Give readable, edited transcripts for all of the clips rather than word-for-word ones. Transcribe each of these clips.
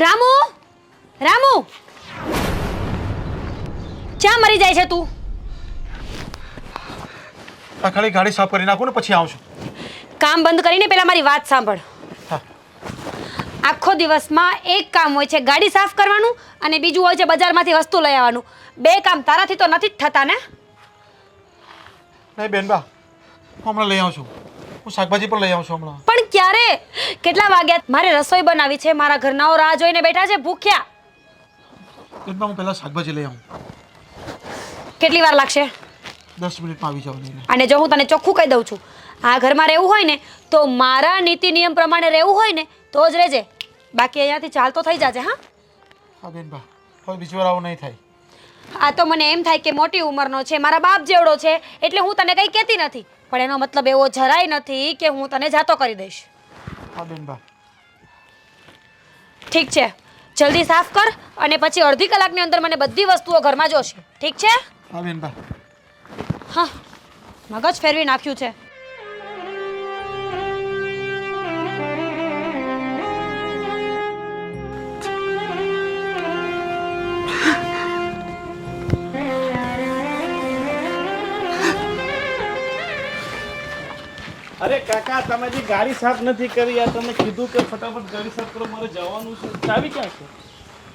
રામુ, રામુ, ક્યાં મરી જાય છે તું? આ ખાલી ગાડી સાફ કરી નાખું ને પછી આવશું. કામ બંધ કરીને પહેલા મારી વાત સાંભળ. હા. આખો દિવસમાં એક કામ હોય છે ગાડી સાફ કરવાનું અને બીજું હોય છે બજારમાંથી વસ્તુ લઈ આવવાનું. બે કામ તારાથી તો નથી જ થતા ને? નહીં બેનબા, હું હમણાં લઈ આવું છું. હું શાકભાજી પણ લઈ આવું છું હમણાં. પણ ક્યારે? કેટલા વાગ્યા? મારે રસોઈ બનાવી છે, મારા ઘરનાઓ રાહ જોઈને બેઠા છે ભૂખ્યા. બેનબા હું પહેલાં શાકભાજી લઈ આવું. કેટલી વાર લાગશે? 10 મિનિટમાં આવી જાવ લઈને. અને જો હું તને ચોખ્ખું કહી દઉં છું, આ ઘરમાં રહેવું હોય ને તો મારા નીતિ નિયમ પ્રમાણે રહેવું હોય ને તો જ રહેજે, બાકી અહીંયાથી ચાલતો થઈ જાજે. હા હા બેનબા, હવે બીજી વાર આવું નહીં થાય. આ તો મને એમ થાય કે મોટી ઉંમરનો છે, મારા બાપ જેવડો છે, એટલે હું તને કંઈ કહેતી નથી, પણ એનો મતલબ એવો જરાય નથી કે હું તને જાતો કરી દઈશ. હા બેનબા. ઠીક છે, જલ્દી સાફ કર અને પછી અડધી કલાકની અંદર મને બધી વસ્તુઓ ઘરમાં જોશે. ઠીક છે? હા બેનબા. હા, મગજ ફેરવી નાખ્યું છે. અરે કાકા, તમે જે ગાડી સાફ નથી કરી, યાર તમે કીધું કે ફટાફટ ગાડી સાફ કરો, મારે જવાનું છે. ચાવી ક્યાં છે?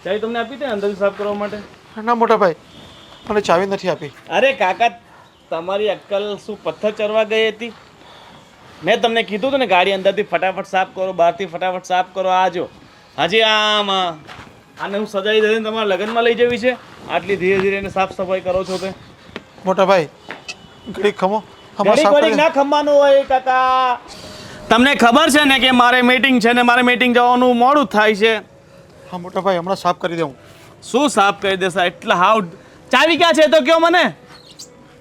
ચાવી તમને આપી દે અંદર સાફ કરવા માટે? ના મોટા ભાઈ, મને ચાવી નથી આપી. અરે કાકા, તમારી અક્કલ શું પથ્થર ચરવા ગઈ હતી? મેં તમને કીધું હતું ને ગાડી અંદરથી ફટાફટ સાફ કરો, બહારથી ફટાફટ સાફ કરો. આ જો હજી આને હું સજાઈ દઈને તમારા લગ્નમાં લઈ જવી છે, આટલી ધીરે ધીરે એને સાફ સફાઈ કરો છો તે. મોટા ભાઈ ઘડી ખમો. ઘડીક ના ખમવાનું હોય કાકા. તમને ખબર છે ને કે મારે મીટિંગ છે ને મારે મીટિંગ જવાનું મોડું થાય છે. હા મોટા ભાઈ, હમણાં સાફ કરી દઉં. શું સાફ કરી દેશે? એટલા હાવ. ચાવી ક્યાં છે તો કયો મને.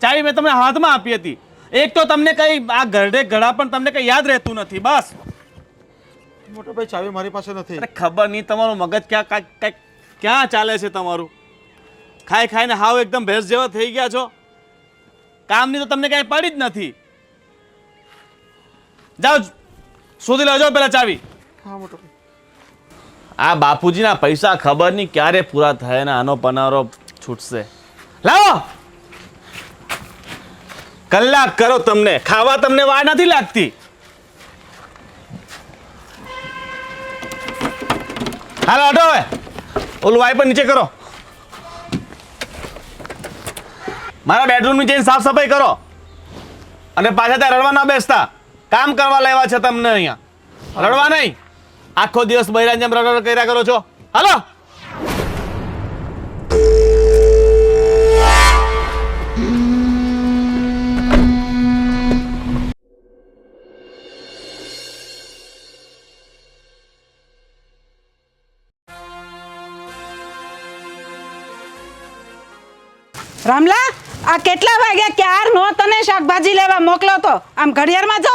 ચાવી મેં તમને હાથમાં આપી હતી. એક તો તમને કઈ આ ઘરડે ઘડા પણ તમને કઈ યાદ રહેતું નથી. બસ મોટા ભાઈ ચાવી મારી પાસે નથી. અરે ખબર નહીં તમારું મગજ ક્યાં ચાલે છે તમારું. ખાઈ ખાઈને હાવ એકદમ ભેંસ જેવા થઈ ગયા છો. કામની તો તમને કઈ પડી જ નથી. જાઓ શોધી લેજો પેલા ચાવી. હા મોટા ભાઈ. આ બાપુજીના પૈસા ખબર નહીં ક્યારે પૂરા થાય ને આનો પનારો છૂટશે. લાવો, કલાક કરો તમને ખાવા, તમને વાર નથી લાગતી. હાલો હટો હવે, ઓલું વાઈપર નીચે કરો. મારા બેડરૂમની જઈને સાફ સફાઈ કરો અને પાછા ત્યાં રડવા ના બેસતા. કામ કરવા લેવા છે તમને અહીંયા, રડવા નહીં. આખો દિવસ બૈરાની જેમ રડ કર્યા કરો છો. હાલો. રામલા, આ કેટલા વાગ્યા? ક્યાર નો તને શાકભાજી લેવા મોકલો તો આમ ઘડિયાળમાં જો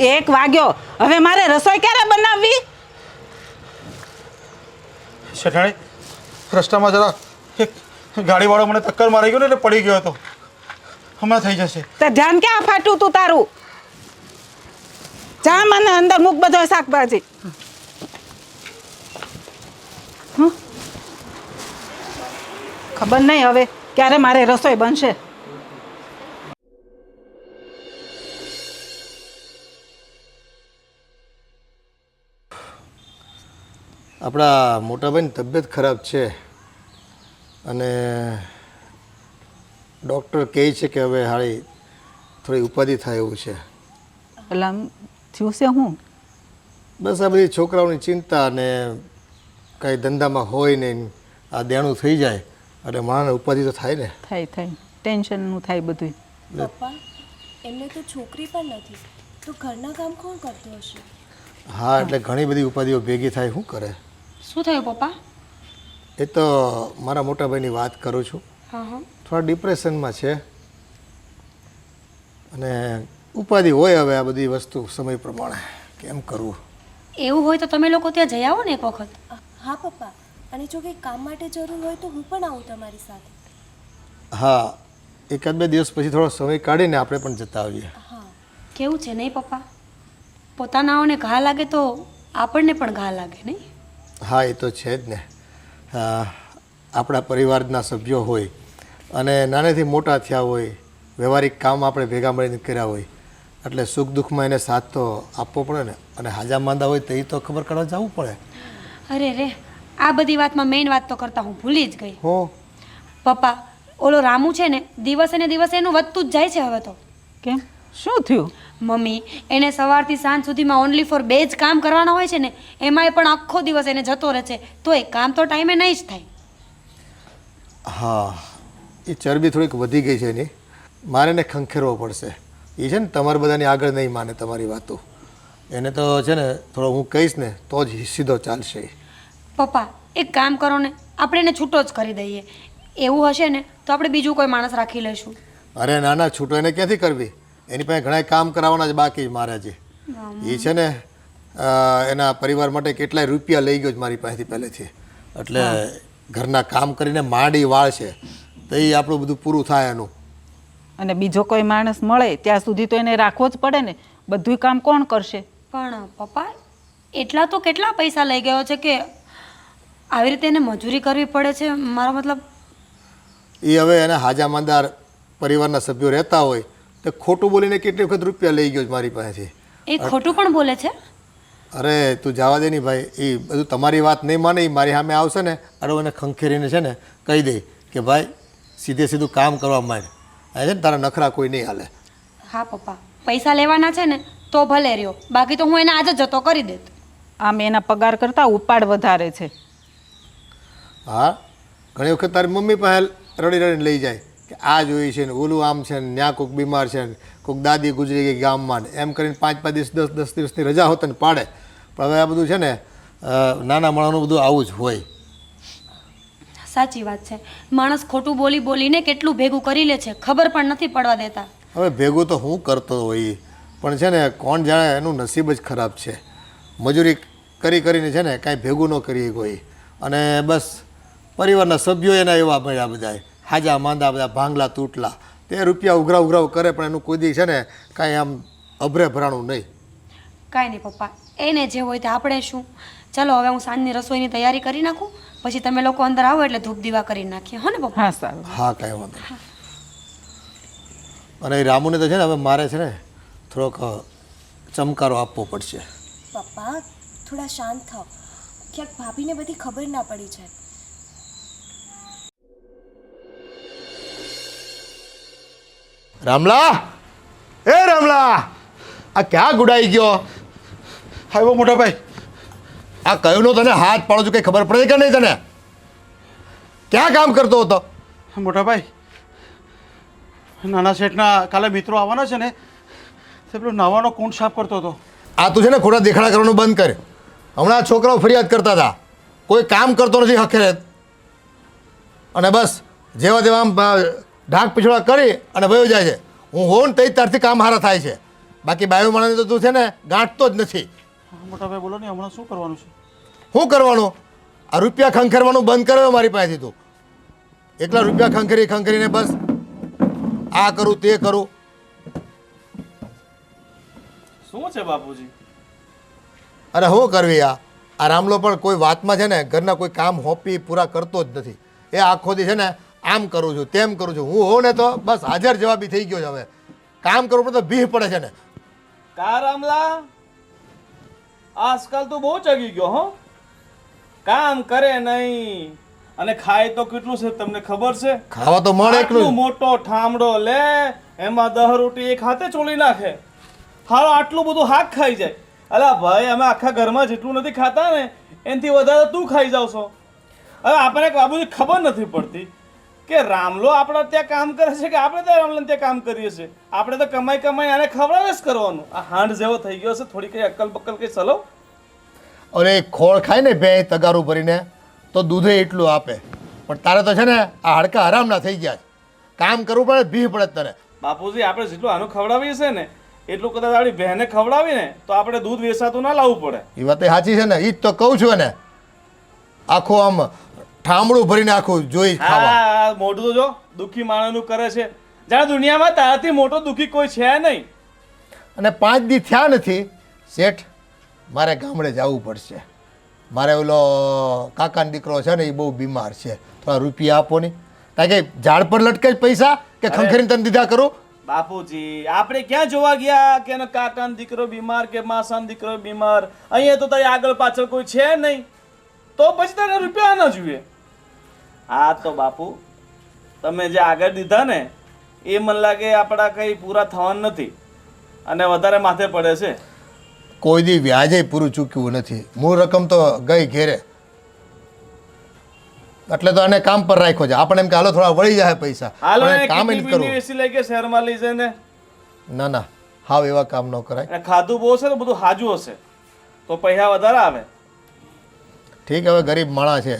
1 વાગ્યો. હવે મારે રસોઈ ક્યારે બનાવવી? શેઠાણી, રસ્તામાં જરા એક ગાડીવાળો મને ટક્કર મારી ગયો ને એટલે પડી ગયો હતો. હમણાં થઈ જશે. તે ધ્યાન ક્યાં ફાટ્યું તું તારું? જા મને અંદર મૂક બધો શાકભાજી. ખબર નહીં હવે ક્યારે મારે રસોઈ બનશે. આપણા મોટાભાઈની તબિયત ખરાબ છે અને ડૉક્ટર કહે છે કે હવે હાળી થોડી ઉપાધિ થાય એવું છે. એટલે થયું છે હું? બસ આ બધી છોકરાઓની ચિંતા અને કાંઈ ધંધામાં હોય ને આ દેણું થઈ જાય એટલે માણસને ઉપાધિ તો થાય ને. થાય ટેન્શનનું થાય બધું. પપ્પા, એમને તો છોકરી પણ નથી, તો ઘરના કામ કોણ કરતું હશે? હા, એટલે ઘણી બધી ઉપાધિઓ ભેગી થાય. શું કરે? શું થયું પપ્પા? એ તો મારા મોટાભાઈની વાત કરું છું. થોડા ડિપ્રેશનમાં છે અને ઉપાધિ હોય. હવે આ બધી વસ્તુ સમય પ્રમાણે કેમ કરવું. એવું હોય તો તમે લોકો ત્યાં જઈ આવો ને એક વખત. હા પપ્પા, અને જો કંઈ કામ માટે જરૂર હોય તો હું પણ આવું તમારી સાથે. હા, 1-2 દિવસ પછી થોડો સમય કાઢીને આપણે પણ જતા આવીએ. હા. કેવું છે નહીં પપ્પા? પોતાનાઓને ઘા લાગે તો આપણને પણ ઘા લાગે નહીં? હા એ તો છે જ ને. આપણા પરિવારના સભ્યો હોય અને નાનેથી મોટા થયા હોય, વ્યવહારિક કામ આપણે ભેગા મળીને કર્યા હોય, એટલે સુખ દુઃખમાં એને સાથ તો આપવો પડે ને. અને હાજા માંદા હોય તો એ તો ખબર કાઢવા જવું પડે. અરે રે, આ બધી વાતમાં મેઇન વાત તો કરતા હું ભૂલી જ ગઈ. હો પપ્પા, ઓલો રામુ છે ને, દિવસે ને દિવસે એનું વધતું જ જાય છે હવે તો. કેમ શું થયું? મમ્મી, એને સવારથી સાંજ સુધીમાં ઓનલી ફોર 2 જ કામ કરવાના હોય છે ને, એમાંય પણ આખો દિવસ એને જતો રહે છે, તો એ કામ તો ટાઈમે નહીં જ થાય. હા, એ ચરબી થોડીક વધી ગઈ છે એની. મારે એને ખંખેરવો પડશે. એ છે ને તમારા બધાની આગળ નહીં માને તમારી વાતો. એને તો છે ને થોડો હું કહીશ ને તો જ સીધો ચાલશે. પપ્પા, એક કામ કરો ને, આપણે એને છૂટો જ કરી દઈએ. એવું હશે ને તો આપણે બીજું કોઈ માણસ રાખી લઈશું. અરે ના ના, છૂટો એને ક્યાંથી કરવી? એની પાસે ઘણા કામ કરાવવાના જ બાકી મારે હજી. એ છે ને એના પરિવાર માટે કેટલાય રૂપિયા લઈ ગયો જ મારી પાસેથી પહેલેથી. એટલે ઘરના કામ કરીને માંડી વાળશે તો એ આપણું બધું પૂરું થાય એનું. અને બીજો કોઈ માણસ મળે ત્યાં સુધી તો એને રાખવો જ પડે ને. બધું કામ કોણ કરશે? પણ પપ્પા, એટલા તો કેટલા પૈસા લઈ ગયો છે કે આવી રીતે એને મજૂરી કરવી પડે છે? મારો મતલબ એ હવે એના હાજા માંદાર પરિવારના સભ્યો રહેતા હોય તો ખોટું બોલીને કેટલી વખત રૂપિયા લઈ ગયો છે મારી પાસેથી. એ ખોટું પણ બોલે છે. અરે તું જવા દે નહીં ભાઈ. એ બધું તમારી વાત નહીં માને. એ મારી સામે આવશે ને અરે એને ખંખેરીને છે ને કહી દે કે ભાઈ સીધે સીધું કામ કરવા માંડ. છે ને તારા નખરા કોઈ નહીં હાલે. હા પપ્પા, પૈસા લેવાના છે ને તો ભલે રહ્યો, બાકી તો હું એને આજે જતો કરી દેત. આમ એના પગાર કરતાં ઉપાડ વધારે છે. હા, ઘણી વખત તારી મમ્મી પાસે રડી રડીને લઈ જાય કે આ જોઈ છે ને ઓલું આમ છે ને ત્યાં કોઈક બીમાર છે ને કોઈક દાદી ગુજરી ગઈ ગામમાં ને એમ કરીને 5-5 દિવસ 10-10 દિવસની રજા હોત ને પાડે. પણ હવે આ બધું છે ને નાના માણસનું બધું આવું જ હોય. સાચી વાત છે. માણસ ખોટું બોલી બોલીને કેટલું ભેગું કરી લે છે, ખબર પણ નથી પડવા દેતા. હવે ભેગું તો હું કરતો હોય પણ છે ને કોણ જાણે એનું નસીબ જ ખરાબ છે. મજૂરી કરી કરીને છે ને કાંઈ ભેગું ન કરીએ કોઈ. અને બસ પરિવારના સભ્યો એના એવા મળ્યા બધા હાજા માંદા બધા ભાંગલા તૂટલા. તે રૂપિયા ઉઘરાવ કરે પણ એનું કોઈ દી છે ને કાંઈ આમ અભરે ભરાણું નહીં. કાંઈ નહીં પપ્પા, એને જે હોય તે આપણે શું. ચાલો હવે હું સાંજની રસોઈની તૈયારી કરી નાખું, પછી તમે લોકો અંદર આવો એટલે ધૂપ દીવા કરી નાખીએ. હો ને પપ્પા? હા સારું. હા કાંઈ વાંધો નહીં. અને એ રામુને તો છે ને હવે મારે છે ને થોડોક ચમકારો આપવો પડશે. પપ્પા, થોડા શાંત થાઓ. ક્યાંક ભાભીને બધી ખબર ના પડી જાય. રામલા, એ રામલા, આ ક્યાં ગુડાઈ ગયો? આવ્યો મોટા ભાઈ. આ કયું નો તને હાથ પાડો છું કંઈ ખબર પડે કે નહીં તને? ક્યાં કામ કરતો હતો? મોટા ભાઈ, નાના શેઠના કાલે મિત્રો આવવાના છે ને, તે પેલો નાવાનો કુંડ સાફ કરતો હતો. આ તું છે ને ખોટા દેખાડા કરવાનું બંધ કર. હમણાં છોકરાઓ ફરિયાદ કરતા હતા કોઈ કામ કરતો નથી હખેરે. અને બસ જેવા તેવા આમ ઢાક પીછોડા કરી અને વયો જાય છે. હું હોઉં ને તઈ તારથી કામ હારા થાય છે. બાકી બાયું માણસને તો તું છે ને ગાંઠતો જ નથી. મોટા ભાઈ બોલો ને, હમણાં શું કરવાનું છે? શું કરવાનું? આ રૂપિયા ખંખેરવાનું બંધ કર્યો મારી પાસેથી તું. એકલા રૂપિયા ખંખેરીને બસ આ કરું તે કરું. શું છે બાપુજી? અરે શું કરવી? આ રામલો પણ કોઈ વાતમાં છે ને ઘરના કોઈ કામ હોપી પૂરા કરતો જ નથી. એ આખો દી છે ને આમ કરું છું તેમ કરું છું. હું હોઉં ને તો બસ હાજર જવાબી થઈ ગયો છે. હવે કામ કરવું પડે તો ભીહ પડે છે ને. કા રામલા, આજકાલ તો બહુ ચગી ગયો હો. કામ કરે નહીં અને ખાય તો કેટલું છે તમને ખબર છે? ખાવા તો મળે આટલું એકલું. મોટો ઠામડો લે, એમાં 10 રોટી એક હાથે ચોળી નાખે. હાલો આટલું બધું હાક ખાઈ જાય. અલા ભાઈ, અમે આખા ઘરમાં જેટલું નથી ખાતા ને એનાથી વધારે તું ખાઈ જાવ છો. હવે આપણને બાબુજી ખબર નથી પડતી કે રામલો આપણા ત્યાં કામ કરે છે કે આપણે ત્યાં રામલાને ત્યાં કામ કરીએ છીએ. આપણે તો કમાઈ આને ખવડાવે જ કરવાનું. આ હાંડ જેવો થઈ ગયો છે. થોડી કઈ અક્કલ બક્કલ કઈ ચલો. અને ખોળ ખાય ને બે તગારું ભરીને તો દૂધે એટલું આપે. પણ તારે તો છે ને આ હાડકા આરામના થઈ ગયા છે. કામ કરવું પડે ભીહ પડે તને. બાપુજી, આપણે જેટલું આનું ખવડાવીએ છે ને એટલું કદાચ આપણી બહેને ખવડાવીને તો આપણે દૂધ વેચાતું ના લાવવું પડે. એ વાત સાચી છે ને. એ જ તો કહું છું ને. આખું આમ ઠામડું ભરીને આખું જોઈ ખાવા. હા, મોઢું તો જો દુઃખી માણસનું કરે છે. જાણે દુનિયામાં તારાથી મોટો દુઃખી કોઈ છે નહીં. અને 5 દી થયા નથી શેઠ, મારે ગામડે જવું પડશે. મારે ઓલો કાકાનો દીકરો છે ને એ બહુ બીમાર છે, થોડા રૂપિયા આપો ને. કારણ કે ઝાડ પર લટકે જ પૈસા કે ખંખેરીને તને દીધા કરું? બાપુજી આપણે ક્યાં જોવા ગયા કે એનો કાકાનો દીકરો બીમાર કે માસાનો દીકરો બીમાર? અહીંયા તો તારી આગળ પાછળ કોઈ છે નહીં, તો પછી તને રૂપિયા ન જોઈએ. હા તો બાપુ તમે જે આગળ દીધા ને એ મને લાગે આપણા કંઈ પૂરા થવાના નથી અને વધારે માથે પડે છે. કોઈ દી વ્યાજે પૂરું ચૂક્યું નથી. મૂળ રકમ તો ગઈ ઘેરે, એટલે તો આને કામ પર રાખ્યો છે. આપણે એમ કે હાલો થોડા વળી જાય પૈસા, હાલો પણ ને એ કામ જ કેટલી કરવું. બીની એસી લઈ કે શહેરમાં લઈ જાય ને. ના ના, હાવ એવા કામ ન કરાય. અને ખાધું બહુ છે તો બધું હાજુ હશે તો પૈસા વધારે આવે. ઠીક, હવે ગરીબ માણસ છે,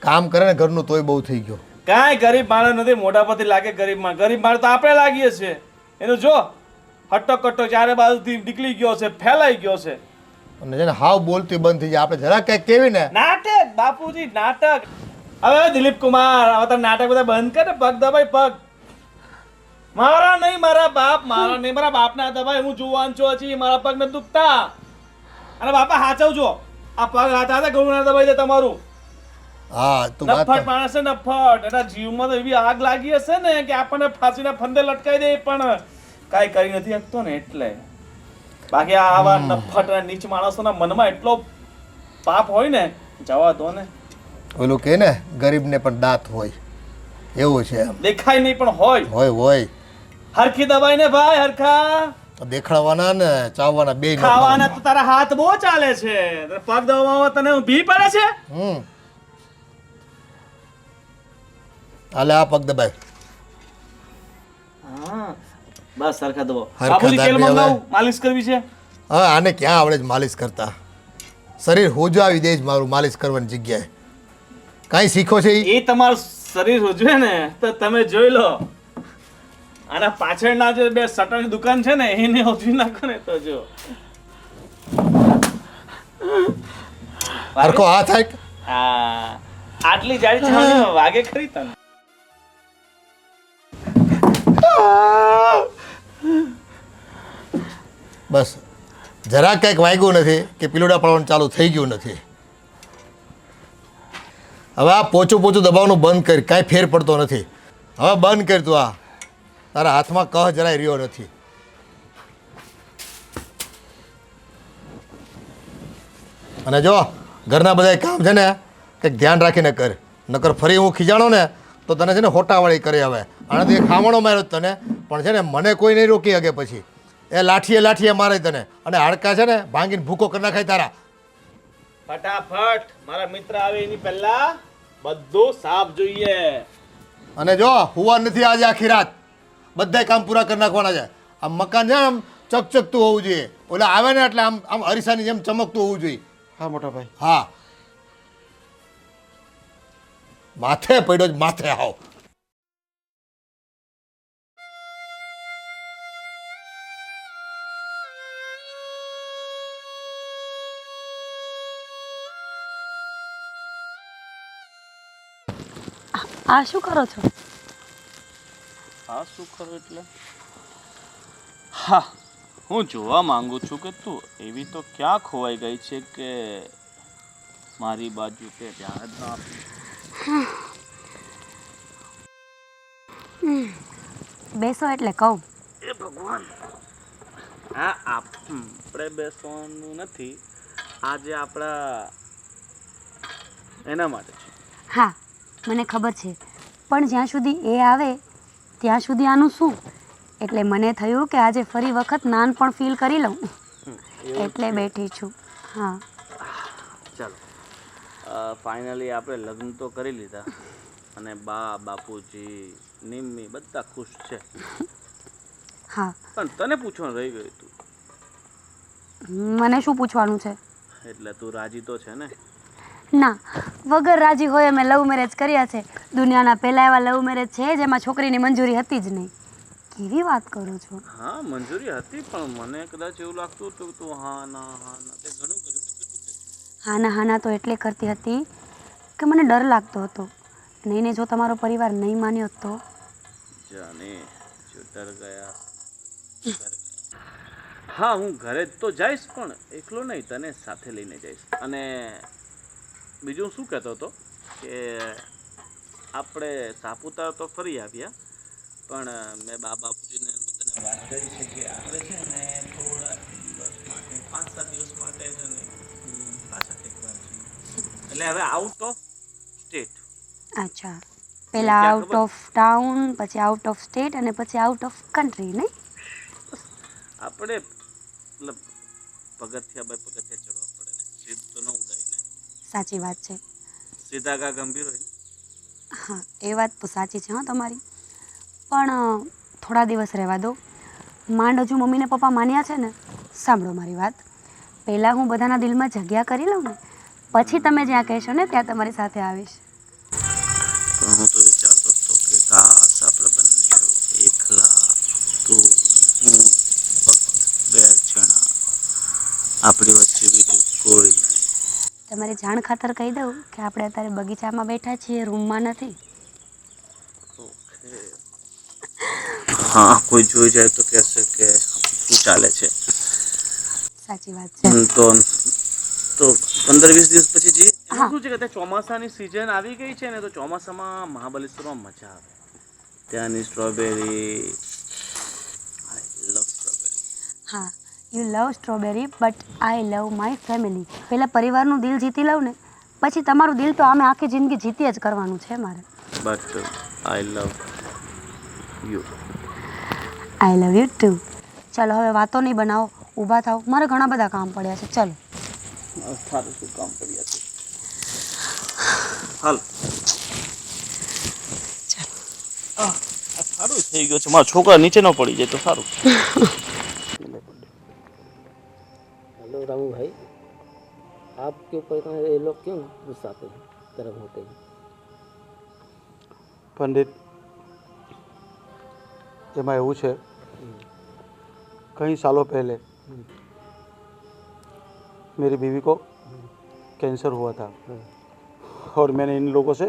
કામ કરે ને ઘરનું તોય બહુ થઈ ગયો. કાંઈ ગરીબ માણસ નથી, મોઢા પરથી લાગે ગરીબ માણસ. ગરીબ માણસ તો આપણે લાગીએ છીએ. એનું જો હટ્ટો કટ્ટો ચારે બાજુથી નીકળી ગયો છે, ફેલાઈ ગયો છે. અને છે ને હાવ બોલતી બંધ થઈ જાય. આપણે જરા કંઈક કેવી ને, નાટક બાપુજી નાટક. હવે દિલીપ કુમાર હવે તો નાટક બધા બંધ કરે. પગ દબાઈ પગ. મારા નહીં મારા બાપ, મારા નહીં મારા બાપના દબાઈ. હું જુવાન છું હજી, મારા પગ નથી દુખતા. અને બાપા હાચવજો, આ પગ હાથા હતા ગળું ના દબાઈ દે તમારું. હા તું વાત નફટ માણસ છે નફટ. એના જીવમાં તો એવી આગ લાગી હશે ને કે આપણને ફાંસીના ફંદે લટકાઈ દે પણ કાંઈ કરી નથી શકતો ને એટલે. બાકી આવા નફટ અને નીચ માણસોના મનમાં એટલો પાપ હોય ને, જવા દો ને. ઓલું કે ને ગરીબને પણ દાંત હોય, એવું છે એમ. દેખાય નહીં પણ હોય. હોય હરખી દબાઈ ને ભાઈ, હરખા તો દેખાડવાના ને ચાવવાના બે ખાવાના તો તારા હાથ બહુ ચાલે છે. પગ દબાવવા તને ઊભી પડે છે. હાલે આ પગ દબાય. હા બસ હરખા દબાવ. હરખા બાપુજી તેલ દાબી હવે. મંગાવું, માલિશ કરવી છે. હા આને ક્યાં આવડે છે માલિશ કરતા? શરીર હોજાવી દે જ મારું માલિશ કરવાની જગ્યાએ. કાંઈ શીખો છે ઈ? એ તમારું શરીર ઉજવે ને તો તમે જોઈ લો. આના પાછળના જે બે શટરની દુકાન છે ને એને ઉજવી નાખો ને તો જો. હરખો હાથ હાક. હા આટલી જાડી છાવણીમાં વાગે ખરી તને. બસ જરા કંઈક વાગ્યું નથી કે પીલુડા પડવાનું ચાલુ થઈ ગયું નથી. હવે આ પોચું પોચું દબાવવાનું બંધ કરી, કાંઈ ફેર પડતો નથી. હવે બંધ કર તું. આ તારા હાથમાં કહ જરાય રહ્યો નથી. અને જો ઘરના બધા કામ છે ને કંઈક ધ્યાન રાખીને કર, નકર ફરી હું ખીજાણો ને તો તને છે ને હોટાવાળી કરી. હવે આનાથી એક ખામણો માર્યો તને, પણ છે ને મને કોઈ નહીં રોકી શકે. પછી એ લાઠીએ મારે તને, અને હાડકા છે ને ભાંગીને ભૂકો કરી નાખાય તારા. ફટાફટ મારા મિત્ર આવે એની પહેલા બધું સાફ જોઈએ. અને જો હુવા નથી આજે આખી રાત, બધા કામ પૂરા કરી નાખવાના છે. આ મકાન છે ને આમ ચકચકતું હોવું જોઈએ. ઓલા આવે ને એટલે આમ આમ અરીસાની જેમ ચમકતું હોવું જોઈએ. હા મોટા ભાઈ. હા માથે પડ્યો જ માથે આવ. આ શું કરો છો? હા શું કરું એટલે? હા હું જોવા માંગુ છું કે તું એવી તો ક્યાં ખોવાઈ ગઈ છે કે મારી બાજુ તે ધ્યાન જ ના આપ્યું. બેસો એટલે કહું. એ ભગવાન, હા આપણે બેસવાનું નથી, આજે આપણા એના માટે છે. હા મને ખબર છે, પણ જ્યાં સુધી એ આવે ત્યાં સુધી આનું શું? એટલે મને થયું કે આજે ફરી વખત નાનપણ ફીલ કરી લઉં, એટલે બેઠી છું. હા ચાલો ફાઇનલી આપણે લગ્ન તો કરી લીધા અને બાપુજી નિમ્મી બધા ખુશ છે. હા પણ તને પૂછવાનું રહી ગયું તું. મને શું પૂછવાનું છે? એટલે તું રાજી તો છે ને? ના, વગર રાજી હોય અમે લવ મેરેજ કર્યા છે. દુનિયાના પહેલા એવા લવ મેરેજ છે જેમાં છોકરીની મંજૂરી હતી જ નહીં. કેવી વાત કરો છો? હા મંજૂરી હતી પણ મને કદાચ એવું લાગતું હતું તું હા ના તે ઘણું કર્યું ને. કેટલું કર્યું? હા ના તો એટલે કરતી હતી કે મને ડર લાગતો હતો. નહીં ને જો તમારો પરિવાર નહીં માન્યો તો? જાને જો ડર ગયા. હા હું ઘરે તો જઈશ પણ એકલો નહીં, તને સાથે લઈને જઈશ. અને બીજું શું કહેતો હતો કે આપણે સાપુતારા તો ફરી આવ્યા, પણ મેં બાપુજીને બધાને વાત કરી છે કે આપણે છે ને થોડા દિવસ માટે 5-7 દિવસ માટે છે ને પાછા ટેકવા છીએ. એટલે હવે આઉટ ઓફ સ્ટેટ. અચ્છા, પહેલાં ક્યાં આઉટ ખબર? ઓફ ટાઉન, પછી આઉટ ઓફ સ્ટેટ અને પછી આઉટ ઓફ કન્ટ્રી, નહીં? આપણે મતલબ પગથિયા બાય પગથિયા ચડવા પડે ને, સીધું તો ન ઉડાય ને, સાચી વાત છે. સીધા કા ગંભીર હોય ને. હા, એ વાત તો સાચી છે હં તમારી. પણ થોડા દિવસ રહેવા દો. માંડ હજુ મમ્મી ને પપ્પા માન્યા છે ને. સાંભળો મારી વાત. પહેલાં હું બધાના દિલમાં જગ્યા કરી લઉં ને, પછી તમે જ્યાં કહેશો ને ત્યાં તમારી સાથે આવીશ. પણ હું તો વિચારતો હતો કે કાશ આપણે બંને એકલા, તું અને હું, ફક્ત 2 જણા, આપણી વચ્ચે બીજું કોઈ નહીં. તમારી જાણ ખાતર કહી દઉં કે આપણે અત્યારે બગીચામાં બેઠા છીએ, રૂમમાં નથી. ઓકે. હા, કોઈ જોઈ જાય તો કહેશે કે શું ચાલે છે. સાચી વાત છે. તો 15-20 દિવસ પછી જઈએ. એમાં હા શું છે કે અત્યારે ચોમાસાની સિઝન આવી ગઈ છે ને, તો ચોમાસામાં મહાબલેશ્વરમાં મજા આવે. ત્યાંની સ્ટ્રોબેરી, આઈ લવ સ્ટ્રોબેરી. હા, you love strawberry but I love my family. પહેલાં પરિવારનું દિલ જીતી લઉં ને, પછી તમારું દિલ તો આમે આખી જિંદગી જીતી જ કરવાનું છે મારે. But I love you. I love you too. ચાલો હવે વાતો નહીં બનાવો, ઊભા થાઓ, મારે ઘણા બધા કામ પડ્યા છે. ચલો. સારું શું કામ કર્યા છે. હાલ. આ સારું થઈ ગયું છે. મારા છોકરા નીચે ન પડી જાય તો સારું. हेलो रामू भाई, आपके ऊपर इतना ये लोग क्यों गुस्साते हैं, गर्म होते हैं? पंडित, એમાં એવું છે, कई सालों पहले मेरी बीवी को कैंसर हुआ था और मैंने इन लोगों से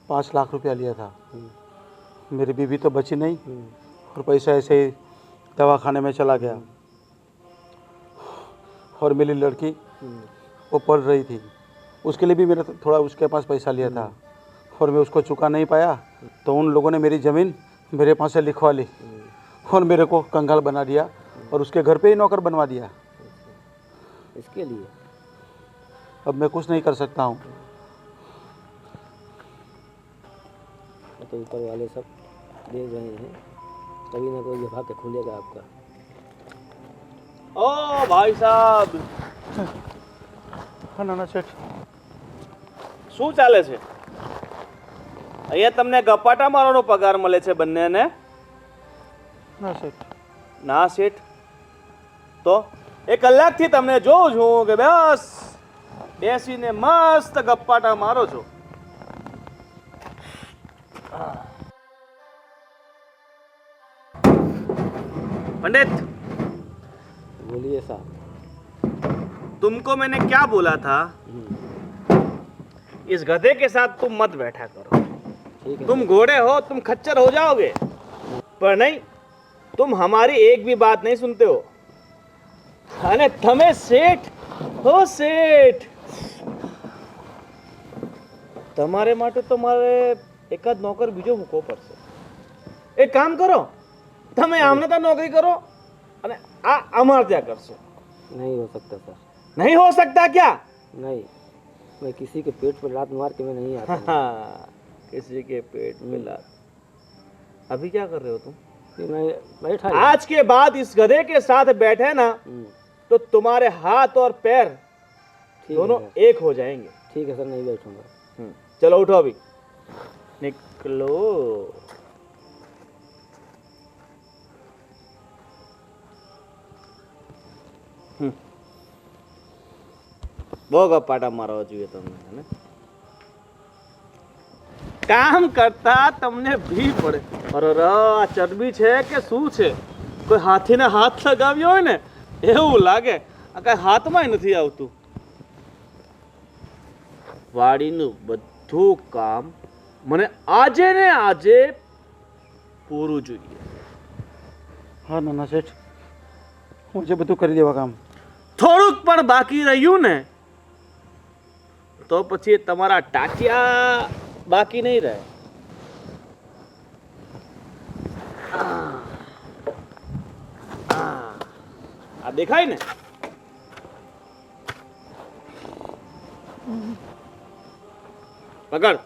5 लाख रुपया लिया था. मेरी बीवी तो बची नहीं और पैसा ऐसे ही दवाखाने में चला गया और मेरी लड़की वो पढ़ रही थी, उसके लिए भी मैंने थोड़ा उसके पास पैसा लिया था और मैं उसको चुका नहीं पाया, तो उन लोगों ने मेरी ज़मीन मेरे पास से लिखवा ली और मेरे को कंगाल बना दिया और उसके घर पे ही नौकर बनवा दिया. इसके लिए अब मैं कुछ नहीं कर सकता हूँ. तो ऊपर वाले सब देख रहे हैं, कभी ना कोई विभाग खुलेगा आपका. ઓ ભાઈ સાહેબ, હા નાના શેઠ, શું ચાલે છે? અહીંયા તમને ગપાટા મારવાનો પગાર મળે છે બંનેને? ના શેઠ, ના શેઠ. તો 1 કલાકથી તમને જોઉં છું કે બસ બેસીને મસ્ત ગપ્પાટા મારો છો. पंडित, बोलिए साहब. तुमको मैंने क्या बोला था, इस गधे के साथ तुम मत बैठा करो. ठीक है. तुम घोड़े हो, तुम खच्चर हो जाओगे. पर नहीं, तुम हमारी एक भी बात नहीं सुनते हो. अरे તમે શેઠ હો શેઠ. તમારે માટે તો મારે એકાદ નોકર બીજો મૂકવો પડશે. એક કામ કરો, તમે આમને ત્યાં નોકરી કરો અને આ અમારે ત્યાં કરશો. नहीं हो सकता सर. नहीं हो सकता क्या? नहीं, मैं किसी के पेट पर लात मार के मैं नहीं आता हूँ. हाँ, किसी के पेट में लात. अभी क्या कर रहे हो तुम? कि मैं बैठा ही. आज के बाद इस गधे के साथ बैठे ना तो तुम्हारे हाथ और पैर ठीक दोनों है सर. एक हो जाएंगे. ठीक है सर, नहीं बैठूंगा. चलो उठो अभी, निकलो. બહુ ગપાટા મારવા જોઈએ તમને, હે ને? કામ કરતા તમને ભી પડે. અરે આ ચરબી છે કે શું છે? કોઈ હાથીને હાથ લગાવ્યો હોય ને એવું લાગે. આ કઈ હાથમાંય નથી આવતું. વાડીનું બધું કામ મને આજે ને આજે પૂરું જોઈએ. હા નાના શેઠ, હું જે બધું કરી દેવા કામ. થોડુંક પણ બાકી રહ્યું ને તો પછી તમારા ટાંટિયા બાકી નહીં રહે. આ દેખાય ને? પકડ.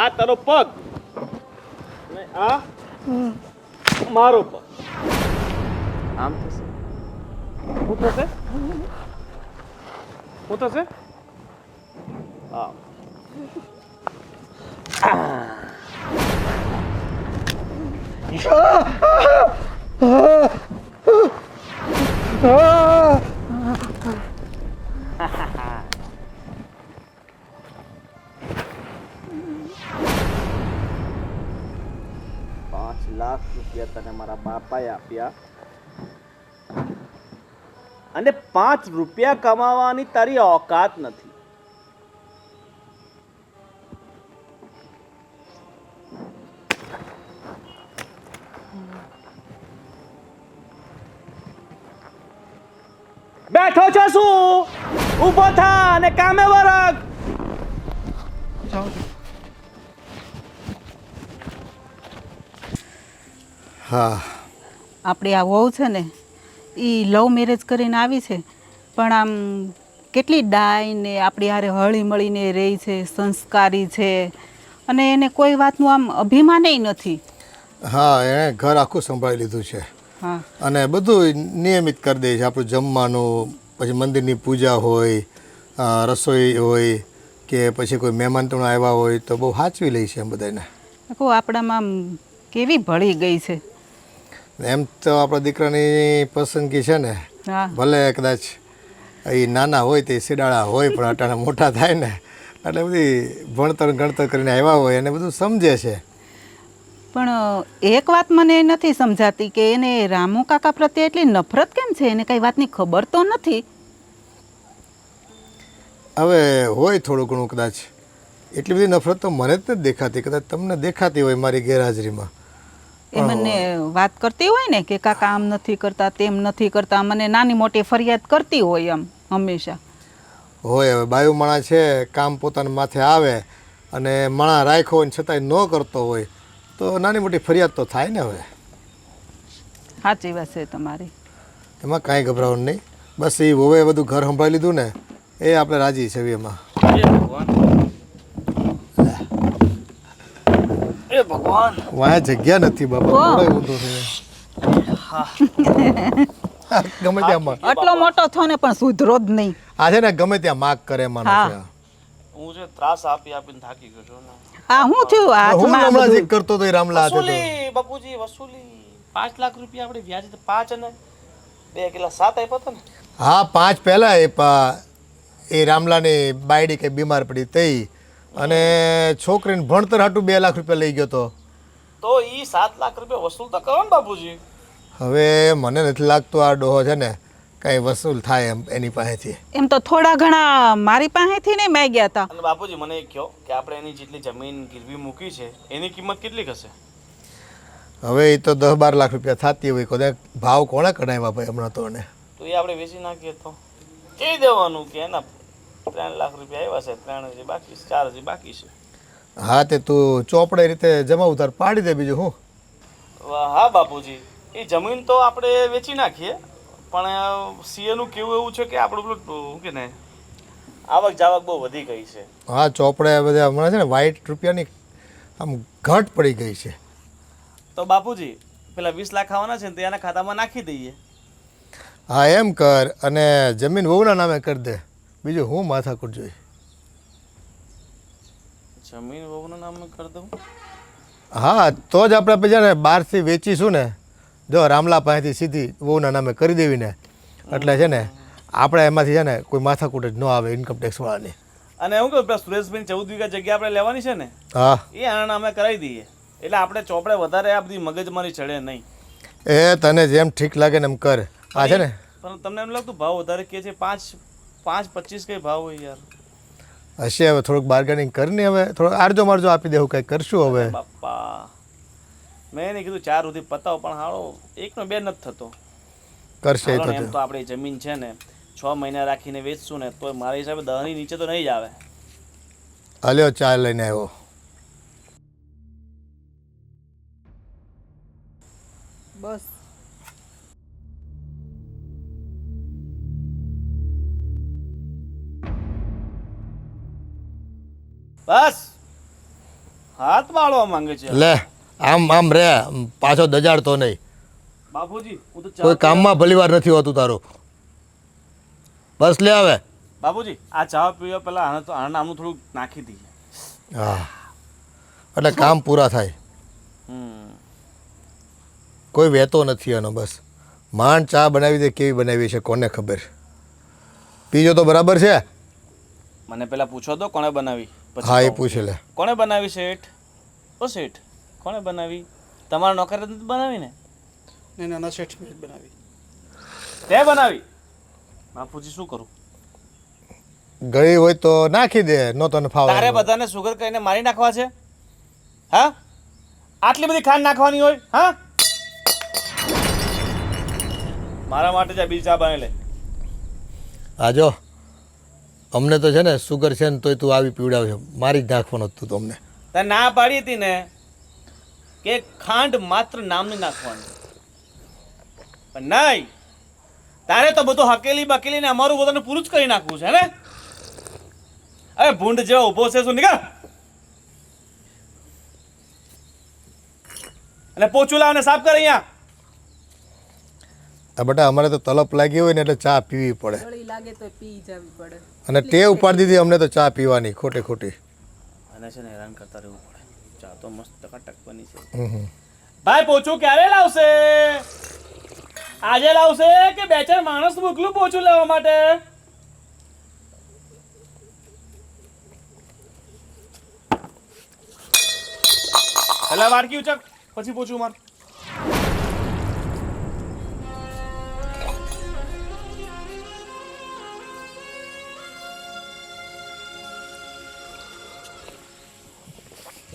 આ તારો પગ અને આ મારો પગ. આમ થશે. શું થશે? શું થશે? હા. ₹5,00,000 તને મારા બાપાએ આપ્યા અને ₹5 કમાવાની તારી औकात નથી. બેઠો છો શું? ઊભો થા અને કામે વરગ. હા આપણી આ વહુ છે ને એ લવ મેરેજ કરીને આવી છે, પણ આમ કેટલી ડાય ને આપણી હારે હળી મળીને રહે છે, સંસ્કારી છે, અને એને કોઈ વાતનું આમ અભિમાનય નથી. હા, એણે ઘર આખું સંભાળી લીધું છે હા, અને બધું નિયમિત કરી દે છે. આપણું જમવાનું, પછી મંદિરની પૂજા હોય, રસોઈ હોય કે પછી કોઈ મહેમાન તો આવ્યા હોય તો બહુ સાચવી લે છે એમ બધાને. કહું આપણામાં આમ કેવી ભળી ગઈ છે. એમ તો આપણા દીકરાની પસંદગી છે ને, હા, ભલે કદાચ એ નાના હોય તે સિડાળા હોય પણ અટાણા મોટા થાય ને એટલે બધી ભણતર ગણતર કરીને આવ્યા હોય એને બધું સમજે છે. પણ એક વાત મને નથી સમજાતી કે એને રામુ કાકા પ્રત્યે એટલી નફરત કેમ છે? એને કઈ વાતની ખબર તો નથી. હવે હોય થોડું ઘણું કદાચ, એટલી બધી નફરત તો મને જ નથી દેખાતી, કદાચ તમને દેખાતી હોય મારી ગેરહાજરીમાં. એ મને વાત કરતી હોય ને કે કાકા આમ નથી કરતા, તેમ નથી કરતા, મને નાની મોટી ફરિયાદ કરતી હોય આમ હંમેશા. હોય હવે બાયુ માણા છે, કામ પોતાના માથે આવે અને માણા રાખ્યો હોય ને છતાંય ન કરતો હોય તો નાની મોટી ફરિયાદ તો થાય ને. હવે સાચી વાત છે તમારી. એમાં કાંઈ ગભરાવાનું નહીં. બસ એ વોવે બધું ઘર સંભાળી લીધું ને એ આપણે રાજી છે એમાં. એ ભગવાન, વાયા જગ્યા નથી બાપા, થોડો ઊંધો છે ગમે ત્યાં આટલો મોટો થયો ને પણ સુધરો જ નહીં. આ છે ને ગમે ત્યાં માગ કરે માનો છે. હું જે ત્રાસ આપી આપીને થાકી ગયો છું ને. હા, હું થયું હું હાથમાં હમણાં બધું? જ કરતો તો એ રામલા હાથે તો. વસૂલી બાપુજી, વસૂલી ₹5,00,000 આપણે વ્યાજ 5 અને 2 કિલા 7 આપ્યા હતા ને. હા, 5 પહેલા એ રામલાની બાયડી કે બીમાર પડી તઈ અને છોકરીને ભણતર હાટું ₹2,00,000 લઈ ગયો તો. તો ઈ ₹7,00,000 વસૂલ તો કરો ને બાપુજી. હવે મને નથી લાગતું આ ડોહો છે ને કાંઈ વસૂલ થાય એમ એની પાસેથી. એમ તો થોડા ઘણા મારી પાસેથી નહીં માંગ્યા હતા. અને બાપુજી મને એ કહો કે આપણે એની જેટલી જમીન ગીરવી મૂકી છે એની કિંમત કેટલી હશે? હવે એ તો 10-12 લાખ રૂપિયા થતી હોય, કોઈ ભાવ કોણે કઢાવ્યા ભાઈ હમણાં તો. એને તો એ આપણે વેચી નાખીએ તો કહી દેવાનું કે એના ₹3,00,000 આવ્યા છે, 3 હજી બાકી છે, 4 હજી બાકી છે. હા, તે તું ચોપડે રીતે જમા ઉધાર પાડી દે, બીજું હું. હા બાપુજી, એ જમીન તો આપણે વેચી નાખીએ, પણ સીએનું કેવું એવું છે કે આપણું પેલું શું કે ને આવક જાવક બહુ વધી ગઈ છે. હા, ચોપડે બધા હમણાં છે ને વ્હાઈટ રૂપિયાની આમ ઘટ પડી ગઈ છે. તો બાપુજી પેલા 20 લાખ આવવાના છે ને તે એના ખાતામાં નાખી દઈએ. હા, એમ કર અને જમીન વહુના નામે કરી દે, બીજું હું માથાકૂટ જોઈ. જમીન વહુના નામે કરી દઉં? હા, તો જ આપણે પછી ને બહારથી વેચીશું ને, જો રામલા પાસેથી સીધી વહુના નામે કરી દેવી ને એટલે છે ને આપણે એમાંથી છે ને કોઈ માથાકૂટ જ ન આવે ઇન્કમટેક્સવાળાની. અને એવું કહું પેલા સુરેશભાઈ 14 વીઘા જગ્યા આપણે લેવાની છે ને, હા, એ આના નામે કરાવી દઈએ એટલે આપણે ચોપડે વધારે આ બધી મગજમારી ચડે નહીં. એ તને જેમ ઠીક લાગે ને એમ કર. આ છે ને પણ તમને એમ લાગતું ભાવ વધારે કે છે? 5.25 કઈ ભાવ હોય યાર? હશે હવે થોડુંક બાર્ગેનિંગ કરીને હવે થોડું આરજો મારજો આપી દેવું, કંઈ કરશું હવે. બાપા, મેં એને કીધું 4 સુધી પતાવો પણ હાળો 1 નો 2 નથી થતો. કરશે એ હાલો ને, એમ તો. તો આપણી જમીન છે ને 6 મહિના રાખીને વેચશું ને તો મારા હિસાબે 10ની નીચે તો નહીં જ આવે. હાલ્યો ચા લઈને આવ્યો. બસ બસ હાથ વાળવા માંગે છે. લે આમ આમ રે, પાછો દજાડતો નહીં. બાપુજી હું તો કોઈ કામમાં ભલીવાર નથી હોતું તારું. બસ લે હવે. બાપુજી આ ચા પીવા પહેલા આને આમનું થોડું નાખી દઈએ. હા, એટલે કામ પૂરા થાય. હમ કોઈ વહેતો નથી એનો. બસ માંડ ચા બનાવી દે, કેવી બનાવી છે કોને ખબર. પીજો તો બરાબર છે. મને પેલા પૂછો તો કોણે બનાવી. પછી હા એ કહું. પૂછે લે. કોણે બનાવી શેઠ? ઓ શેઠ કોણે બનાવી? તમારા નોકરે નથી બનાવી ને? नहीं नाना सेठ में बनावी તે બનાવી? બાપુજી શું કરું? ગળી હોય તો નાખી દે, નો તને ફાવે. તારે બધાને સુગર કહીને મારી નાખવા છે? હા, આટલી બધી ખાંડ નાખવાની હોય? હા, મારા માટે જા બીજી ચા બનાવી લે. હા જો, અમને તો છે ને સુગર છે ને તોય તું આવી પીવડાવે. મારી જ નાખવાનો તું તો અમને. તે ના પાડી હતી ને કે ખાંડ માત્ર નામની નાખવાની, પણ નહીં, તારે તો બધું હકેલી બકેલી ને અમારું બધાને પૂરું જ કરી નાખવું છે ને. અરે ભૂંડ જેવો ઊભો છે શું? નીકળ અને પોચું લાવ ને સાફ કર અહીંયા. આ બેટા અમારે તો તલપ લાગી હોય ને એટલે ચા પીવી પડે. ગળી લાગે તો પી જવી પડે. અને ટેવ પાડી દીધી અમને તો ચા પીવાની ખોટી ખોટી. અને છે ને હેરાન કરતા રહેવું પડે. ચા તો મસ્ત ટકાટક બની છે. હમ. ભાઈ પોચું ક્યારે લાવશે? આજે લાવશે કે 2-4 માણસ મોકલું પોચું લેવા માટે? પેલા વાડકી ઉચક પછી પોચું માર.